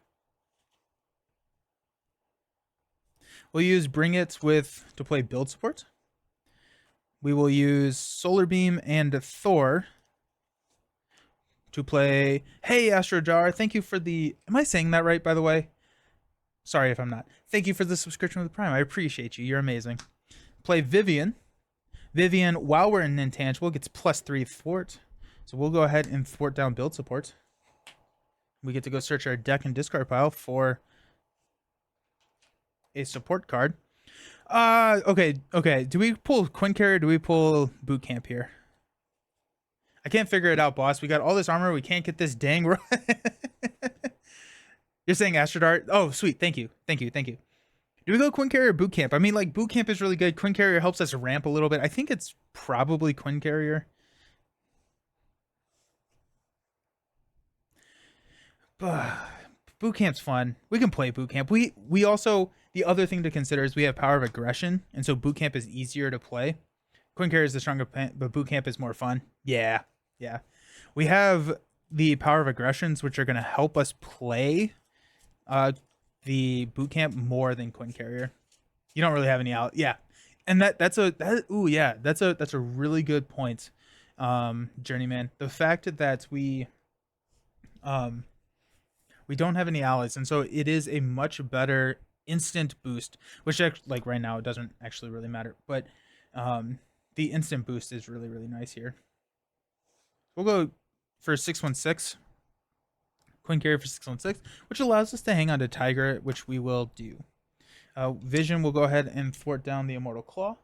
We'll use Bring It to play Build Support. We will use Solar Beam and Thor to play. Hey, Astro Jar, thank you for the. Am I saying that right, by the way? Sorry if I'm not. Thank you for the subscription with Prime. I appreciate you. You're amazing. Play Vivian. Vivian, while we're in Intangible, gets +3 thwart. So we'll go ahead and thwart down Build Support. We get to go search our deck and discard pile for a support card. Okay. Do we pull Quinn Carrier? Do we pull Boot Camp here? I can't figure it out, boss. We got all this armor. We can't get this dang. You're saying Astro Dart? Oh, sweet. Thank you. Do we go Quinn Carrier or Boot Camp? I mean, like, Boot Camp is really good. Quinn Carrier helps us ramp a little bit. I think it's probably Quinn Carrier. Boot Camp's fun. We can play Boot Camp. We also, the other thing to consider is we have Power of Aggression, and so Boot Camp is easier to play. Quinn Carrier is the stronger, but Boot Camp is more fun. Yeah. We have the Power of Aggressions, which are going to help us play the Boot Camp more than Quinn Carrier. You don't really have any out. Yeah, and that's a really good point, Journeyman. The fact that we don't have any allies, and so it is a much better instant boost, which like right now it doesn't actually really matter, but the instant boost is really, really nice here. We'll go for 616, Quinn Carrier for 616, which allows us to hang on to Tiger, which we will do. Vision will go ahead and thwart down the Immortal Klaw,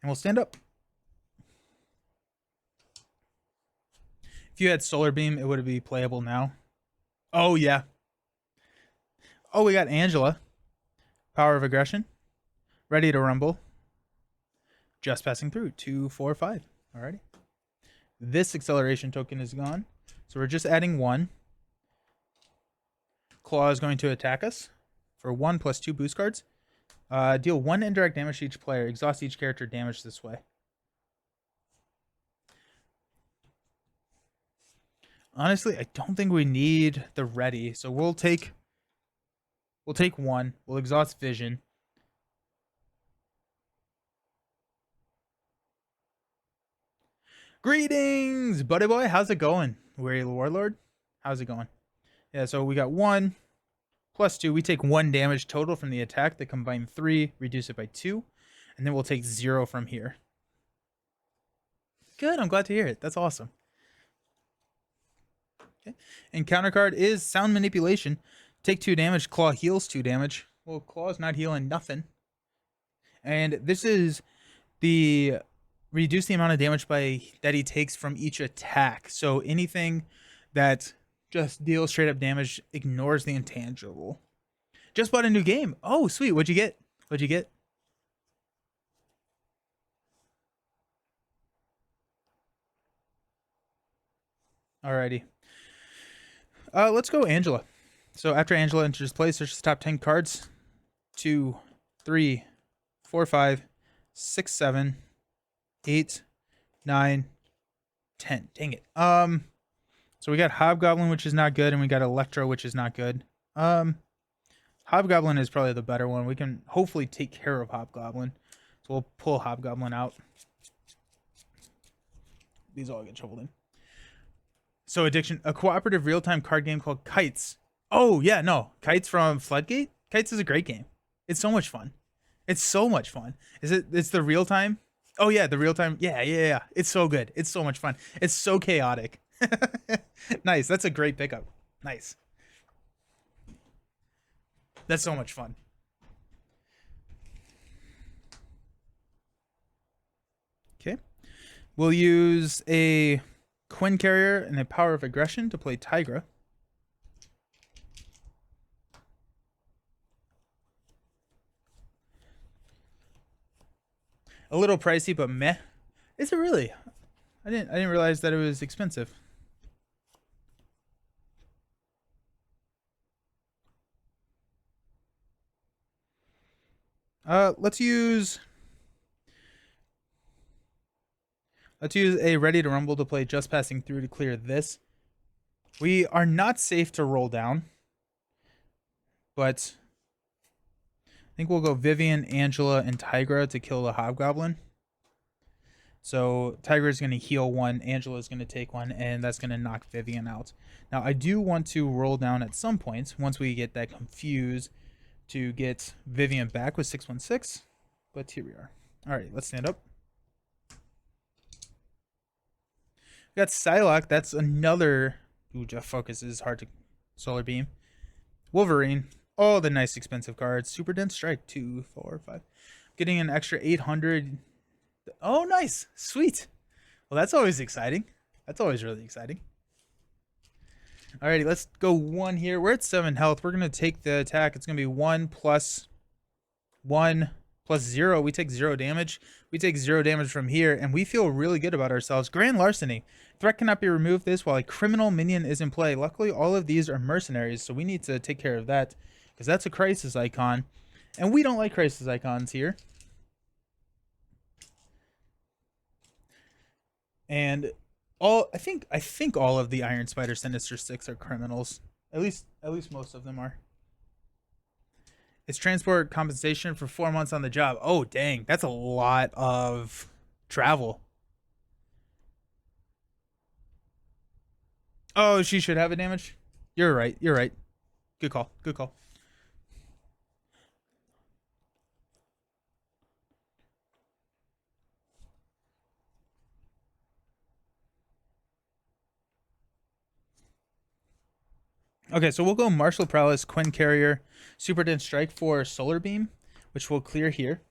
and we'll stand up. If you had Solar Beam, it would be playable now. Oh, yeah. Oh, we got Angela. Power of Aggression. Ready to Rumble. Just Passing Through. 2, 4, 5. Alrighty. This acceleration token is gone. So we're just adding 1. Klaw is going to attack us for 1 + 2 boost cards. Deal 1 indirect damage to each player. Exhaust each character damage this way. Honestly, I don't think we need the ready, so we'll take 1. We'll exhaust Vision. Greetings, buddy boy. How's it going? Weary Warlord. How's it going? Yeah, so we got 1 + 2. We take 1 damage total from the attack. They combine 3, reduce it by 2, and then we'll take 0 from here. Good. I'm glad to hear it. That's awesome. Okay. And counter card is Sound Manipulation. Take 2 damage. Klaw heals 2 damage. Well, Klaw's not healing nothing. And this is the reduce the amount of damage that he takes from each attack. So anything that just deals straight up damage ignores the intangible. Just bought a new game. Oh, sweet. What'd you get? What'd you get? Alrighty. Let's go Angela. So after Angela enters play, search the top 10 cards. 2, 3, 4, 5, 6, 7, 8, 9, 10. Dang it. So we got Hobgoblin, which is not good, and we got Electro, which is not good. Hobgoblin is probably the better one. We can hopefully take care of Hobgoblin. So we'll pull Hobgoblin out. These all get shuffled in. So Addiction, a cooperative real-time card game called Kites. Oh, yeah, no. Kites from Floodgate? Kites is a great game. It's so much fun. It's so much fun. It's the real-time? Oh, yeah, the real-time. Yeah. It's so good. It's so much fun. It's so chaotic. Nice. That's a great pickup. Nice. That's so much fun. Okay. We'll use a Quinn Carrier and a Power of Aggression to play Tigra. A little pricey, but meh. Is it really? I didn't realize that it was expensive. Let's use a Ready to Rumble to play Just Passing Through to clear this. We are not safe to roll down, but I think we'll go Vivian, Angela, and Tigra to kill the Hobgoblin. So Tigra is going to heal one, Angela is going to take one, and that's going to knock Vivian out. Now, I do want to roll down at some point, once we get that confused, to get Vivian back with 616, but here we are. All right, let's stand up. We got Psylocke. That's another. Ooh, Jeff Focus is hard to. Solar Beam. Wolverine. Oh, the nice expensive cards. Super Dense Strike. 2, 4, 5. Getting an extra 800. Oh, nice. Sweet. Well, that's always exciting. That's always really exciting. Alrighty, let's go 1 here. We're at 7 health. We're going to take the attack. It's going to be 1 plus 1 plus 0. We take 0 damage. We take 0 damage from here, and we feel really good about ourselves. Grand Larceny. Threat cannot be removed this while a criminal minion is in play. Luckily, all of these are mercenaries, so we need to take care of that, because that's a crisis icon, and we don't like crisis icons here. And I think all of the Iron Spider Sinister Six are criminals. At least most of them are. It's transport compensation for 4 months on the job. Oh, dang. That's a lot of travel. Oh, she should have a damage. You're right. You're right. Good call. Good call. Okay, so we'll go Martial Prowess, Quinn Carrier, Super Dense Strike for Solar Beam, which we'll clear here.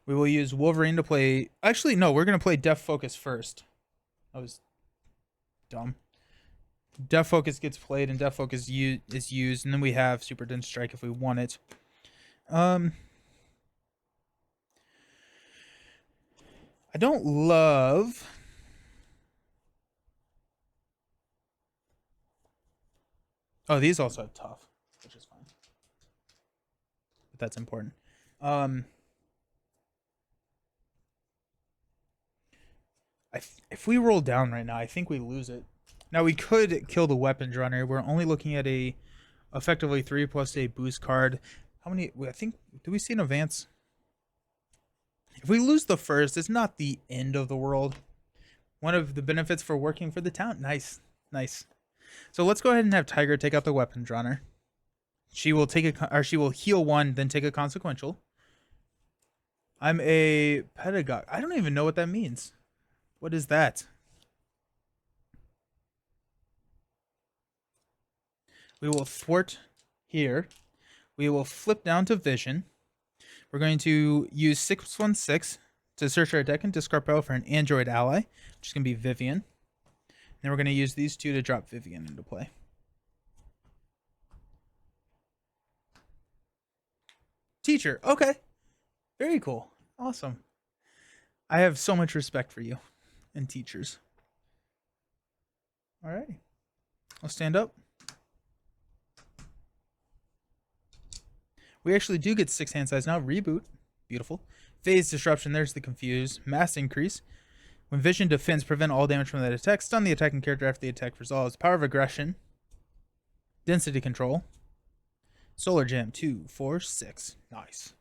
We will use Wolverine to play. Actually, no, we're going to play Def Focus first. I was dumb. Def Focus gets played and Def Focus is used, and then we have Super Dense Strike if we want it. I don't love. Oh, these also have tough, which is fine. But that's important. If we roll down right now, I think we lose it. Now, we could kill the Weapons Runner. We're only looking at a effectively 3 plus a boost card. How many? I think, do we see an advance? If we lose the first, it's not the end of the world. One of the benefits for working for the town. Nice. Nice. So let's go ahead and have Tiger take out the Weapons Runner. She will she will heal 1, then take a consequential. I'm a pedagogue. I don't even know what that means. What is that? We will thwart here. We will flip down to Vision. We're going to use 616 to search our deck and discard battle for an android ally, which is going to be Vivian. Then we're going to use these two to drop Vivian into play. Teacher. Okay. Very cool. Awesome. I have so much respect for you and teachers. All right. I'll stand up. We actually do get 6 hand size now. Reboot. Beautiful. Phase disruption. There's the confuse. Mass increase. When vision defense, prevent all damage from that attack. Stun the attacking character after the attack resolves. Power of aggression. Density control. Solar gem. 2, 4, 6. Nice.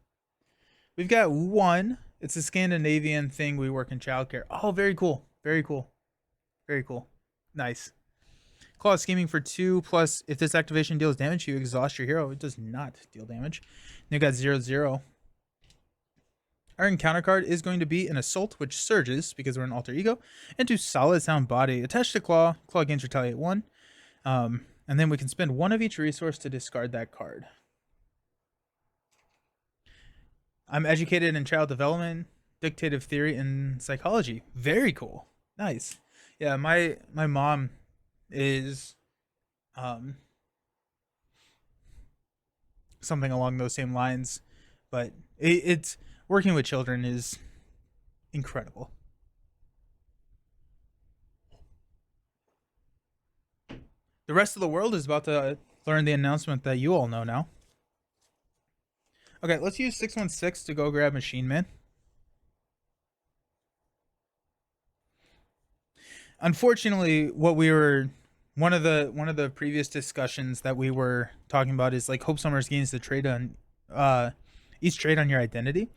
We've got 1. It's a Scandinavian thing. We work in childcare. Oh, very cool. Very cool. Very cool. Nice. Klaw scheming for 2 plus if this activation deals damage, you exhaust your hero. It does not deal damage. And you got 0/0. Our encounter card is going to be an assault, which surges because we're an alter ego, into solid sound body. Attached to Klaw. Klaw gains retaliate 1. And then we can spend 1 of each resource to discard that card. I'm educated in child development, dictative theory, and psychology. Very cool. Nice. Yeah, my mom is something along those same lines, but it's working with children is incredible. The rest of the world is about to learn the announcement that you all know now. Okay, let's use 616 to go grab Machine Man. Unfortunately, one of the previous discussions that we were talking about is like Hope Summers gains the trade on each trade on your identity.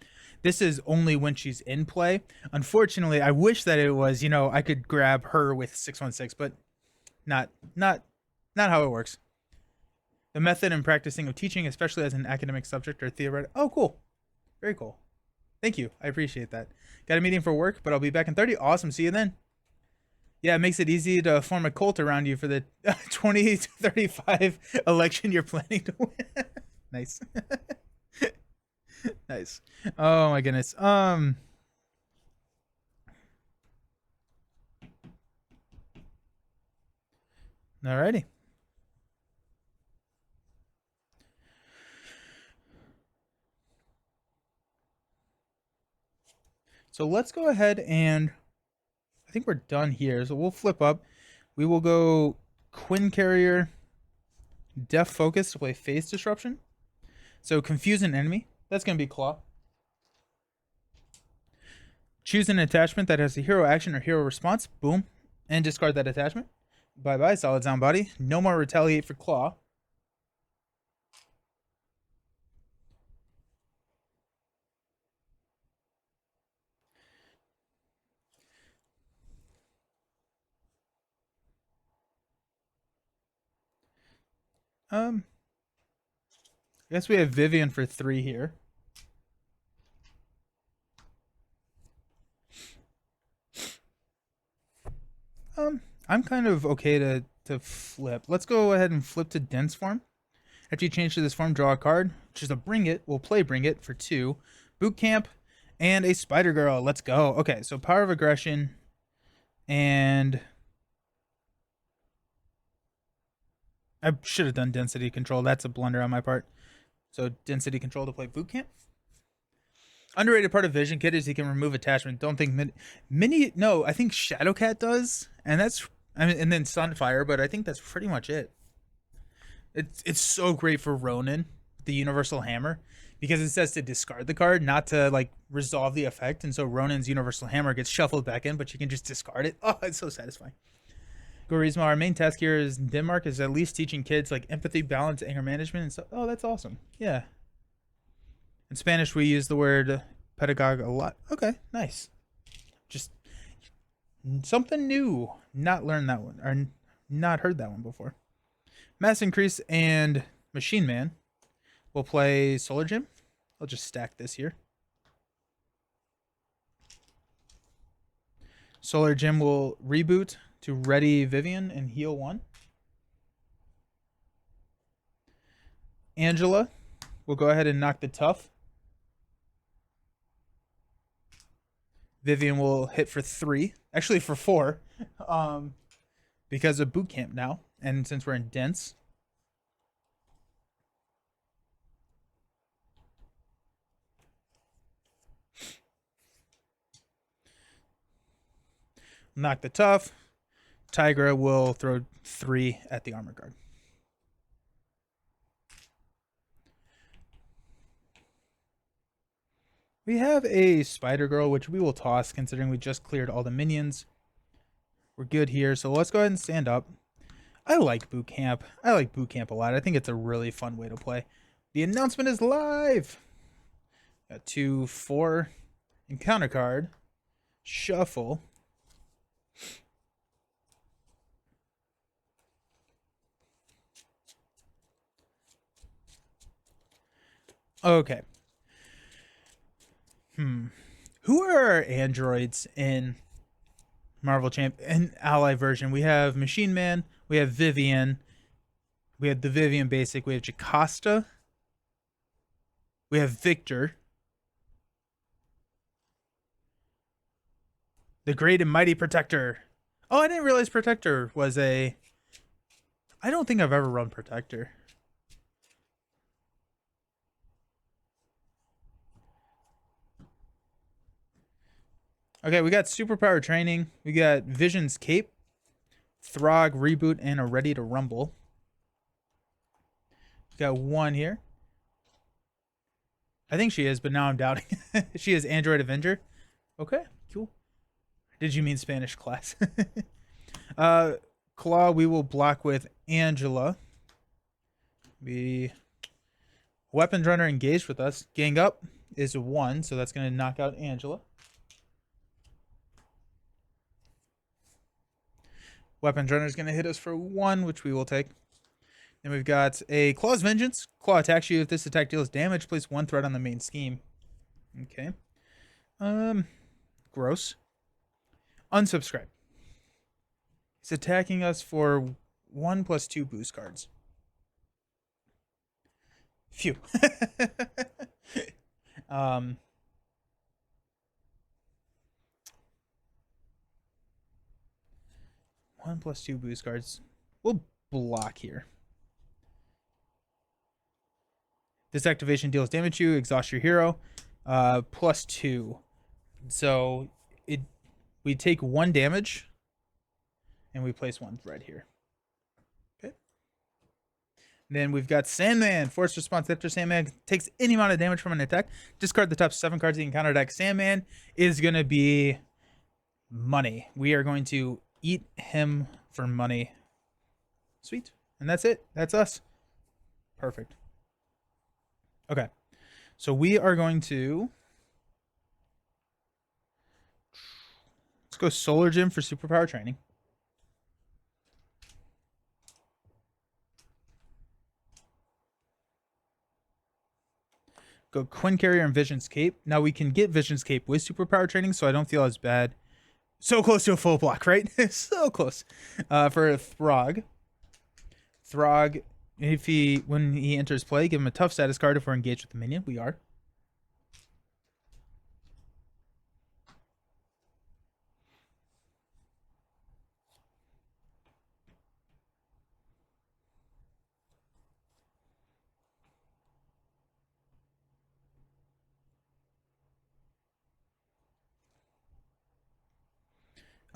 This is only when she's in play. Unfortunately, I wish that it was, I could grab her with 616, but not how it works. The method and practicing of teaching, especially as an academic subject or theoretical. Oh, cool. Very cool. Thank you. I appreciate that. Got a meeting for work, but I'll be back in 30. Awesome. See you then. Yeah, it makes it easy to form a cult around you for the 20 to 35 election you're planning to win. Nice. Nice. Oh my goodness. Alrighty. So let's go ahead and I think we're done here. So we'll flip up. We will go Quinn Carrier, Deaf Focus to play Phase Disruption. So confuse an enemy. That's going to be Klaw. Choose an attachment that has a hero action or hero response. Boom. And discard that attachment. Bye-bye, Solid Sound Body. No more Retaliate for Klaw. I guess we have Vivian for 3 here. I'm kind of okay to flip. Let's go ahead and flip to dense form. After you change to this form, draw a card, which is a Bring It. We'll play Bring It for 2. Boot Camp and a Spider Girl. Let's go. Okay, so Power of Aggression and I should have done density control. That's a blunder on my part. So density control to play Boot Camp. Underrated part of Vision Kit is he can remove attachment. Don't think no, I think Shadowcat does, and and then Sunfire, but I think that's pretty much it. It's so great for Ronin, the Universal Hammer, because it says to discard the card, not to like resolve the effect, and so Ronin's Universal Hammer gets shuffled back in, but you can just discard it. Oh, it's so satisfying. Gorizma, our main task here is in Denmark is at least teaching kids like empathy, balance, anger management, and so. Oh, that's awesome. Yeah. In Spanish, we use the word pedagogue a lot. Okay, nice. Just something new. Not learned that one, or not heard that one before. Mass Increase and Machine Man. We'll play Solar Gem. I'll just stack this here. Solar Gem will reboot to ready Vivian and heal 1. Angela will go ahead and knock the tough. Vivian will hit for 3, actually for 4, because of Boot Camp now, and since we're in dense. Knock the tough. Tigra will throw 3 at the armor guard. We have a Spider Girl, which we will toss considering we just cleared all the minions. We're good here, so let's go ahead and stand up. I like boot camp. I like boot camp a lot. I think it's a really fun way to play. The announcement is live. Got 2, 4, encounter card, shuffle. Okay. Who are our androids in Marvel Champ and Ally version? We have Machine Man, we have Vivian, we have the Vivian basic, we have Jocasta, we have Victor, the Great and Mighty Protector. Oh, I didn't realize Protector was a... I don't think I've ever run Protector. Okay, we got superpower training. We got Vision's Cape, Throg, Reboot, and a Ready to Rumble. We got 1 here. I think she is, but now I'm doubting. She is Android Avenger. Okay, cool. Did you mean Spanish class? Klaw, we will block with Angela. Weapons Runner engaged with us. Gang up is 1, so that's going to knock out Angela. Weapons Runner is going to hit us for 1, which we will take. Then we've got a Claw's Vengeance. Claw attacks you. If this attack deals damage, place 1 threat on the main scheme. Okay. Gross. Unsubscribe. He's attacking us for 1 + 2 boost cards. Phew. 1 + 2 boost cards. We'll block here. This activation deals damage to you. Exhaust your hero. +2. So we take 1 damage, and we place 1 threat here. Okay. Then we've got Sandman. Force response after Sandman takes any amount of damage from an attack. Discard the top 7 cards of the encounter deck. Sandman is going to be money. We are going to eat him for money. Sweet. And that's it. That's us. Perfect. Okay. So we are going to... Let's go Solar Gym for superpower training. Go Quinn Carrier and Vision's Cape. Now we can get Vision's Cape with superpower training, so I don't feel as bad. So close to a full block, right? So close. For a Throg. Throg, when he enters play, give him a tough status card if we're engaged with the minion. We are.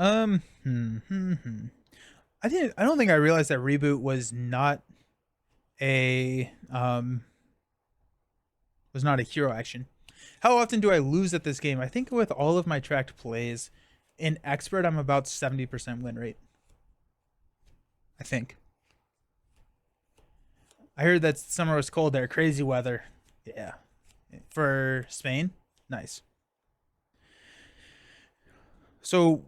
I don't think I realized that Reboot was not a hero action. How often do I lose at this game? I think with all of my tracked plays in Expert, I'm about 70% win rate. I think. I heard that summer was cold there. Crazy weather. Yeah. For Spain? Nice. So,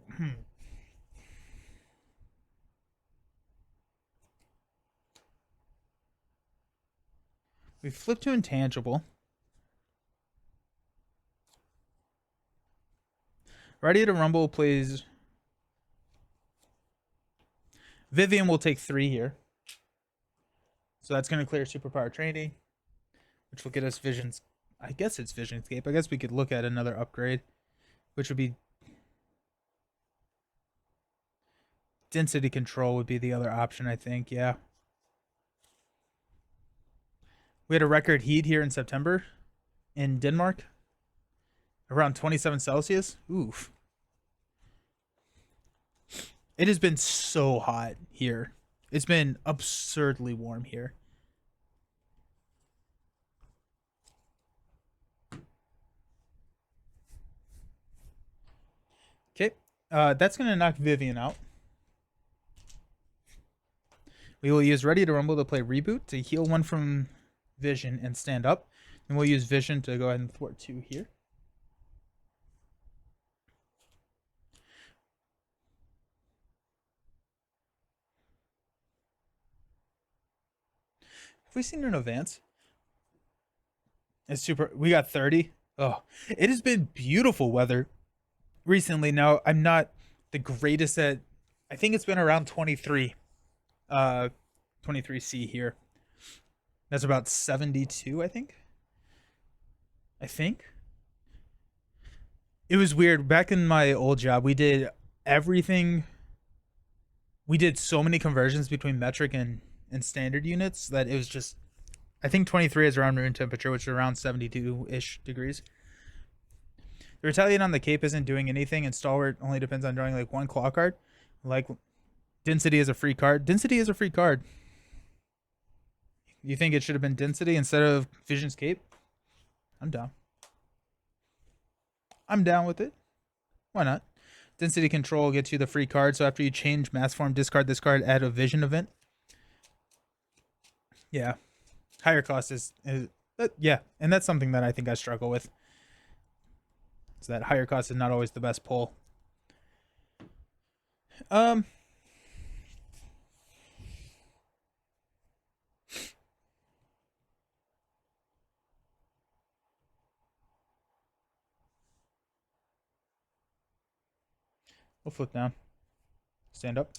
we flip to intangible. Ready to Rumble plays... Vivian will take 3 here. So that's going to clear superpower training, which will get us Vision's... I guess it's Vision's Cape. I guess we could look at another upgrade, which would be... Density control would be the other option, I think. Yeah. We had a record heat here in September in Denmark. Around 27 Celsius. Oof. It has been so hot here. It's been absurdly warm here. Okay, that's gonna knock Vivian out. We will use Ready to Rumble to play Reboot to heal one from Vision and stand up. And we'll use Vision to go ahead and thwart 2 here. Have we seen an advance? It's super. We got 30. Oh, it has been beautiful weather recently. Now, I'm not the greatest at. I think it's been around 23. 23C here. That's about 72, I think. It was weird. Back in my old job, we did everything. We did so many conversions between metric and standard units that it was just. I think 23 is around room temperature, which is around 72-ish degrees. The Retaliate on the Cape isn't doing anything, and Stalwart only depends on drawing like one Claw card. Like, Density is a free card. Density is a free card. You think it should have been Density instead of Vision's Cape? I'm down. I'm down with it. Why not? Density Control gets you the free card, so after you change Mass Form, discard this card, add a Vision event. Yeah. Higher cost is yeah, and that's something that I think I struggle with. So that higher cost is not always the best pull. We'll flip down. Stand up.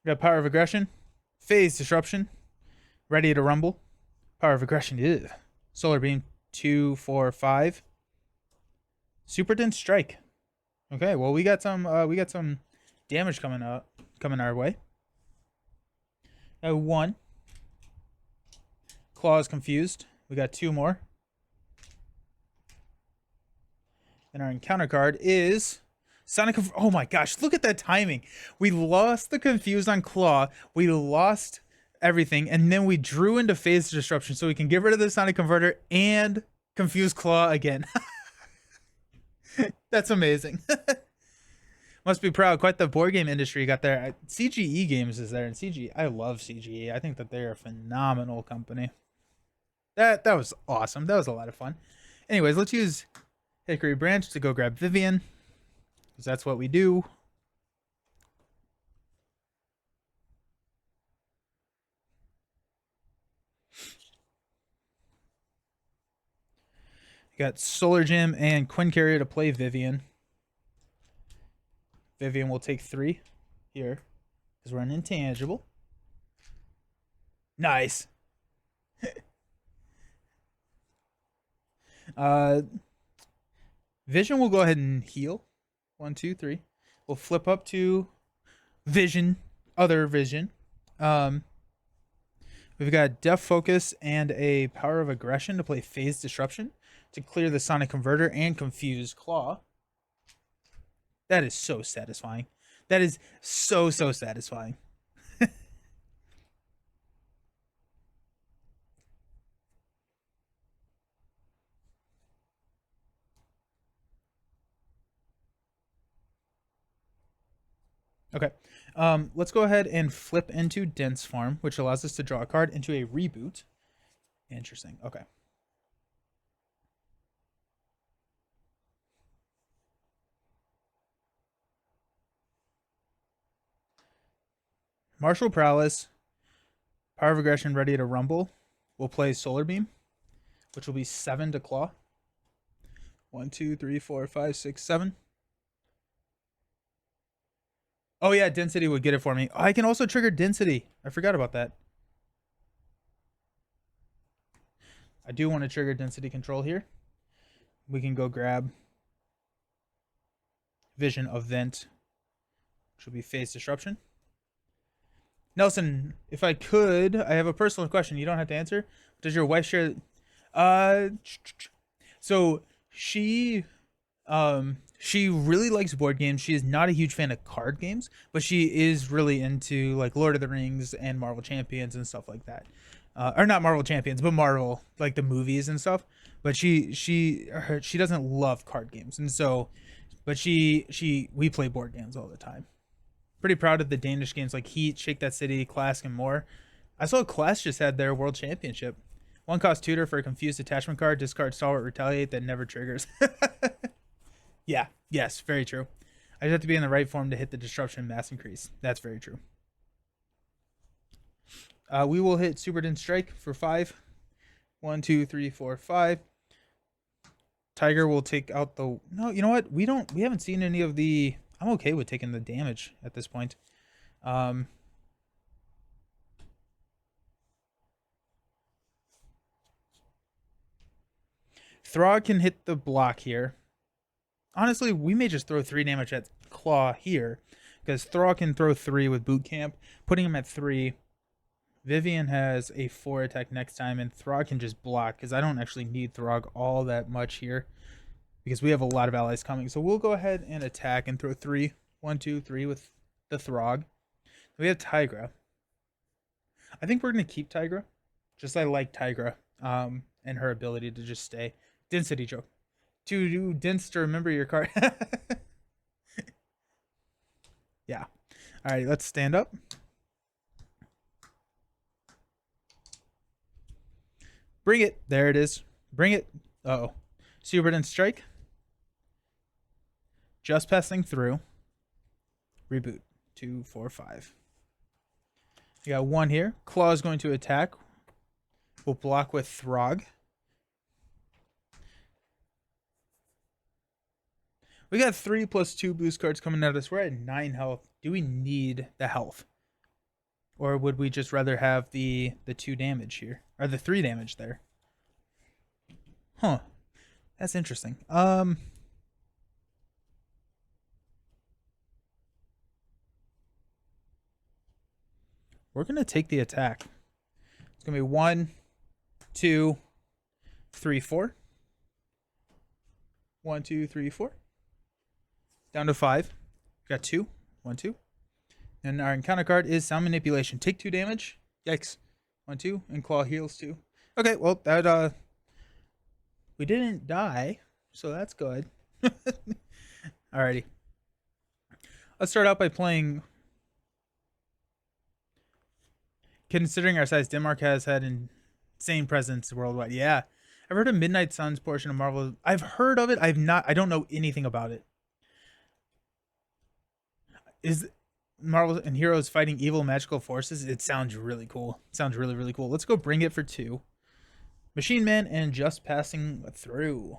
We got Power of Aggression. Phase Disruption. Ready to Rumble. Power of Aggression. Ew. Solar Beam. 2, 4, 5. Super Dense Strike. Okay, well we got some damage coming our way. 1. Klaw is confused. We got 2 more. And our encounter card is Sonic. Oh my gosh, look at that timing. We lost the Confused on Klaw. We lost everything. And then we drew into Phase Disruption so we can get rid of the Sonic Converter and Confuse Klaw again. That's amazing. Must be proud. Quite the board game industry got there. CGE Games is there. And CGE, I love CGE. I think that they're a phenomenal company. That was awesome. That was a lot of fun. Anyways, let's use Hickory Branch to go grab Vivian, because that's what we do. Got Solar Gem and Quinn Carrier to play Vivian. Vivian will take 3 here, because we're an intangible. Nice. Vision will go ahead and heal. 1, 2, 3. We'll flip up to Vision, other Vision. We've got Def Focus and a Power of Aggression to play Phase Disruption to clear the Sonic Converter and confuse Klaw. That is so satisfying. That is so satisfying. Okay, let's go ahead and flip into Dense Farm, which allows us to draw a card into a Reboot. Interesting. Okay. Martial Prowess, Power of Aggression, Ready to Rumble. We'll play Solar Beam, which will be 7 to Klaw. 1, 2, 3, 4, 5, 6, 7. Oh yeah, Density would get it for me. Oh, I can also trigger Density. I forgot about that. I do want to trigger Density Control here. We can go grab Vision Event, which will be Phase Disruption. Nelson, if I could, I have a personal question. You don't have to answer. Does your wife share? So she She really likes board games. She is not a huge fan of card games, but she is really into like Lord of the Rings and Marvel Champions and stuff like that. Or not Marvel Champions, but Marvel, like the movies and stuff. But she doesn't love card games, and so, but she we play board games all the time. Pretty proud of the Danish games like Heat, Shake That City, Classic, and more. I saw Class just had their World Championship. One cost tutor for a confused attachment card. Discard Stalwart Retaliate that never triggers. Yeah. Yes. Very true. I just have to be in the right form to hit the disruption mass increase. That's very true. We will hit Super Din Strike for 5. 1, 2, 3, 4, 5. Tiger will take out the. No, you know what? We haven't seen any of the. I'm okay with taking the damage at this point. Throg can hit the block here. Honestly, we may just throw 3 damage at Klaw here, because Throg can throw 3 with Boot Camp, putting him at 3. Vivian has a 4 attack next time, and Throg can just block, because I don't actually need Throg all that much here, because we have a lot of allies coming. So we'll go ahead and attack and throw 3. 1, 2, 3 with the Throg. We have Tigra. I think we're going to keep Tigra. Just I like Tigra and her ability to just stay. Density joke. To do dense to remember your card. Yeah. All right, let's stand up. Bring it. There it is. Bring it. Uh-oh. Super Din Strike. Just passing through. Reboot. 2, 4, 5. You got 1 here. Klaw is going to attack. We'll block with Throg. We got 3 plus 2 boost cards coming at us. We're at 9 health. Do we need the health? Or would we just rather have the 2 damage here? Or the 3 damage there? Huh. That's interesting. We're going to take the attack. It's going to be 1, 2, 3, 4. 1, 2, 3, 4. Down to 5. Got 2. 1, 2. And our encounter card is Sound Manipulation. Take 2 damage. Yikes. 1, 2. And Klaw heals 2. Okay, well, that, we didn't die, so that's good. Alrighty. Let's start out by playing. Considering our size, Denmark has had insane presence worldwide. Yeah. I've heard of Midnight Suns portion of Marvel. I've heard of it. I don't know anything about it. Is Marvel and heroes fighting evil magical forces? It sounds really cool. Sounds really, really cool. Let's go bring it for 2. Machine Man and just passing through.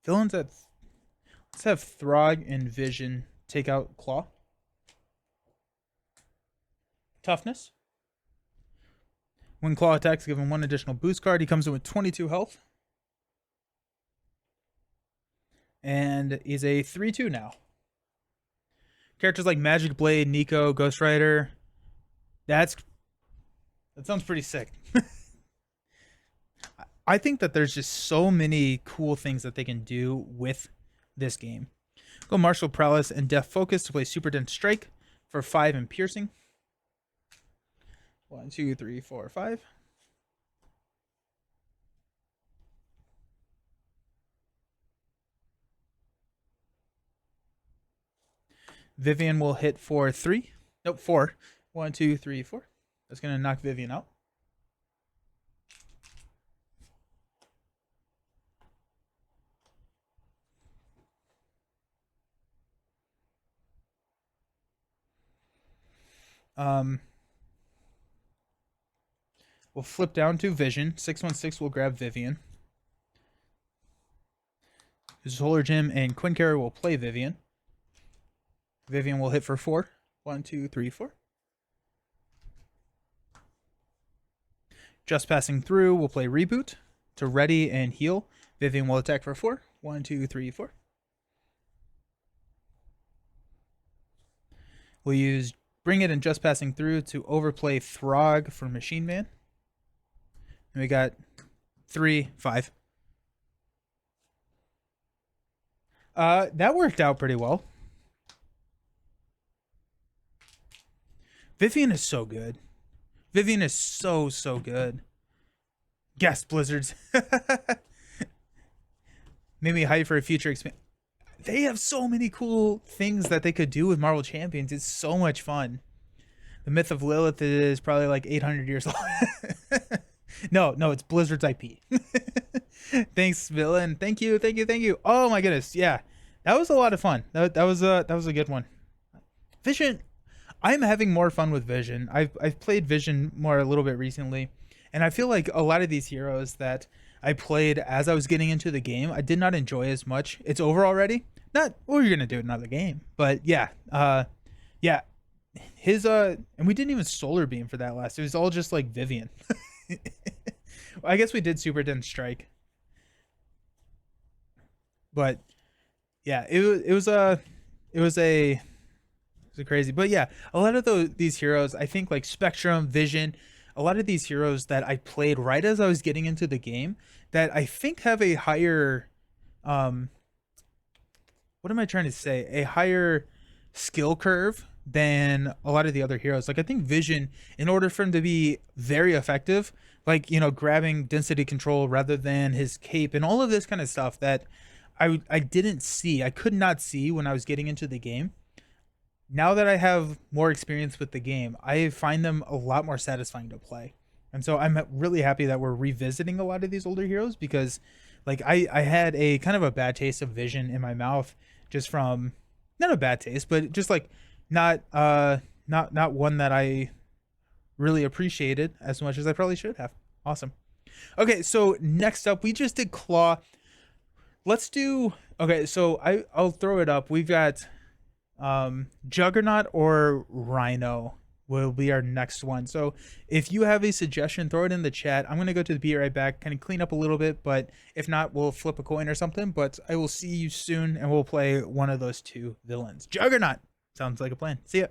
Villains at. Let's have Throg and Vision take out Klaw. Toughness. When Klaw attacks, give him 1 additional boost card. He comes in with 22 health. And he's a 3/2 now. Characters like Magic Blade, Nico, Ghost Rider. That sounds pretty sick. I think that there's just so many cool things that they can do with this game. Go Martial Prowess and Death Focus to play Super Dense Strike for 5 and Piercing. 1, 2, 3, 4, 5. Vivian will hit for 3. Nope, 4. 1, 2, 3, 4. That's going to knock Vivian out. We'll flip down to Vision. 616 will grab Vivian. Solar Gem and Quinn Carrier will play Vivian. Vivian will hit for 4. 1, 2, 3, 4. Just passing through, we'll play Reboot to ready and heal. Vivian will attack for 4. 1, 2, 3, 4. We'll use Bring It and Just Passing Through to overplay Throg for Machine Man. And we got 3, 5. That worked out pretty well. Vivian is so good. Vivian is so good. Guess Blizzards. Made me hype for a future expansion. They have so many cool things that they could do with Marvel Champions. It's so much fun. The Myth of Lilith is probably like 800 years old. No, it's Blizzard's IP. Thanks, Villain. Thank you. Oh my goodness, yeah, that was a lot of fun. That was a good one. Vision, I'm having more fun with Vision. I've played Vision more a little bit recently, and I feel like a lot of these heroes that I played as I was getting into the game, I did not enjoy as much. It's over already. Not, well, you're gonna do another game, but yeah, yeah. His and we didn't even Solar Beam for that last. It was all just like Vivian. I guess we did Super Dense Strike, but yeah, it was crazy. But yeah, a lot of these heroes, I think like Spectrum, Vision, a lot of these heroes that I played right as I was getting into the game, that I think have a higher, what am I trying to say? A higher skill curve than a lot of the other heroes. Like I think Vision, in order for him to be very effective, like, you know, grabbing density control rather than his cape and all of this kind of stuff that I didn't see, I could not see when I was getting into the game. Now that I have more experience with the game, I find them a lot more satisfying to play. And so I'm really happy that we're revisiting a lot of these older heroes, because like I had a kind of a bad taste of Vision in my mouth, just from, not a bad taste, but just like not one that I really appreciated as much as I probably should have. Awesome. Okay, so next up, we just did Klaw. Let's do, okay, so I'll throw it up. We've got Juggernaut or Rhino will be our next one. So if you have a suggestion, throw it in the chat. I'm gonna go to the Be Right Back, kind of clean up a little bit, but if not, we'll flip a coin or something. But I will see you soon, and we'll play one of those two villains. Juggernaut sounds like a plan. See ya.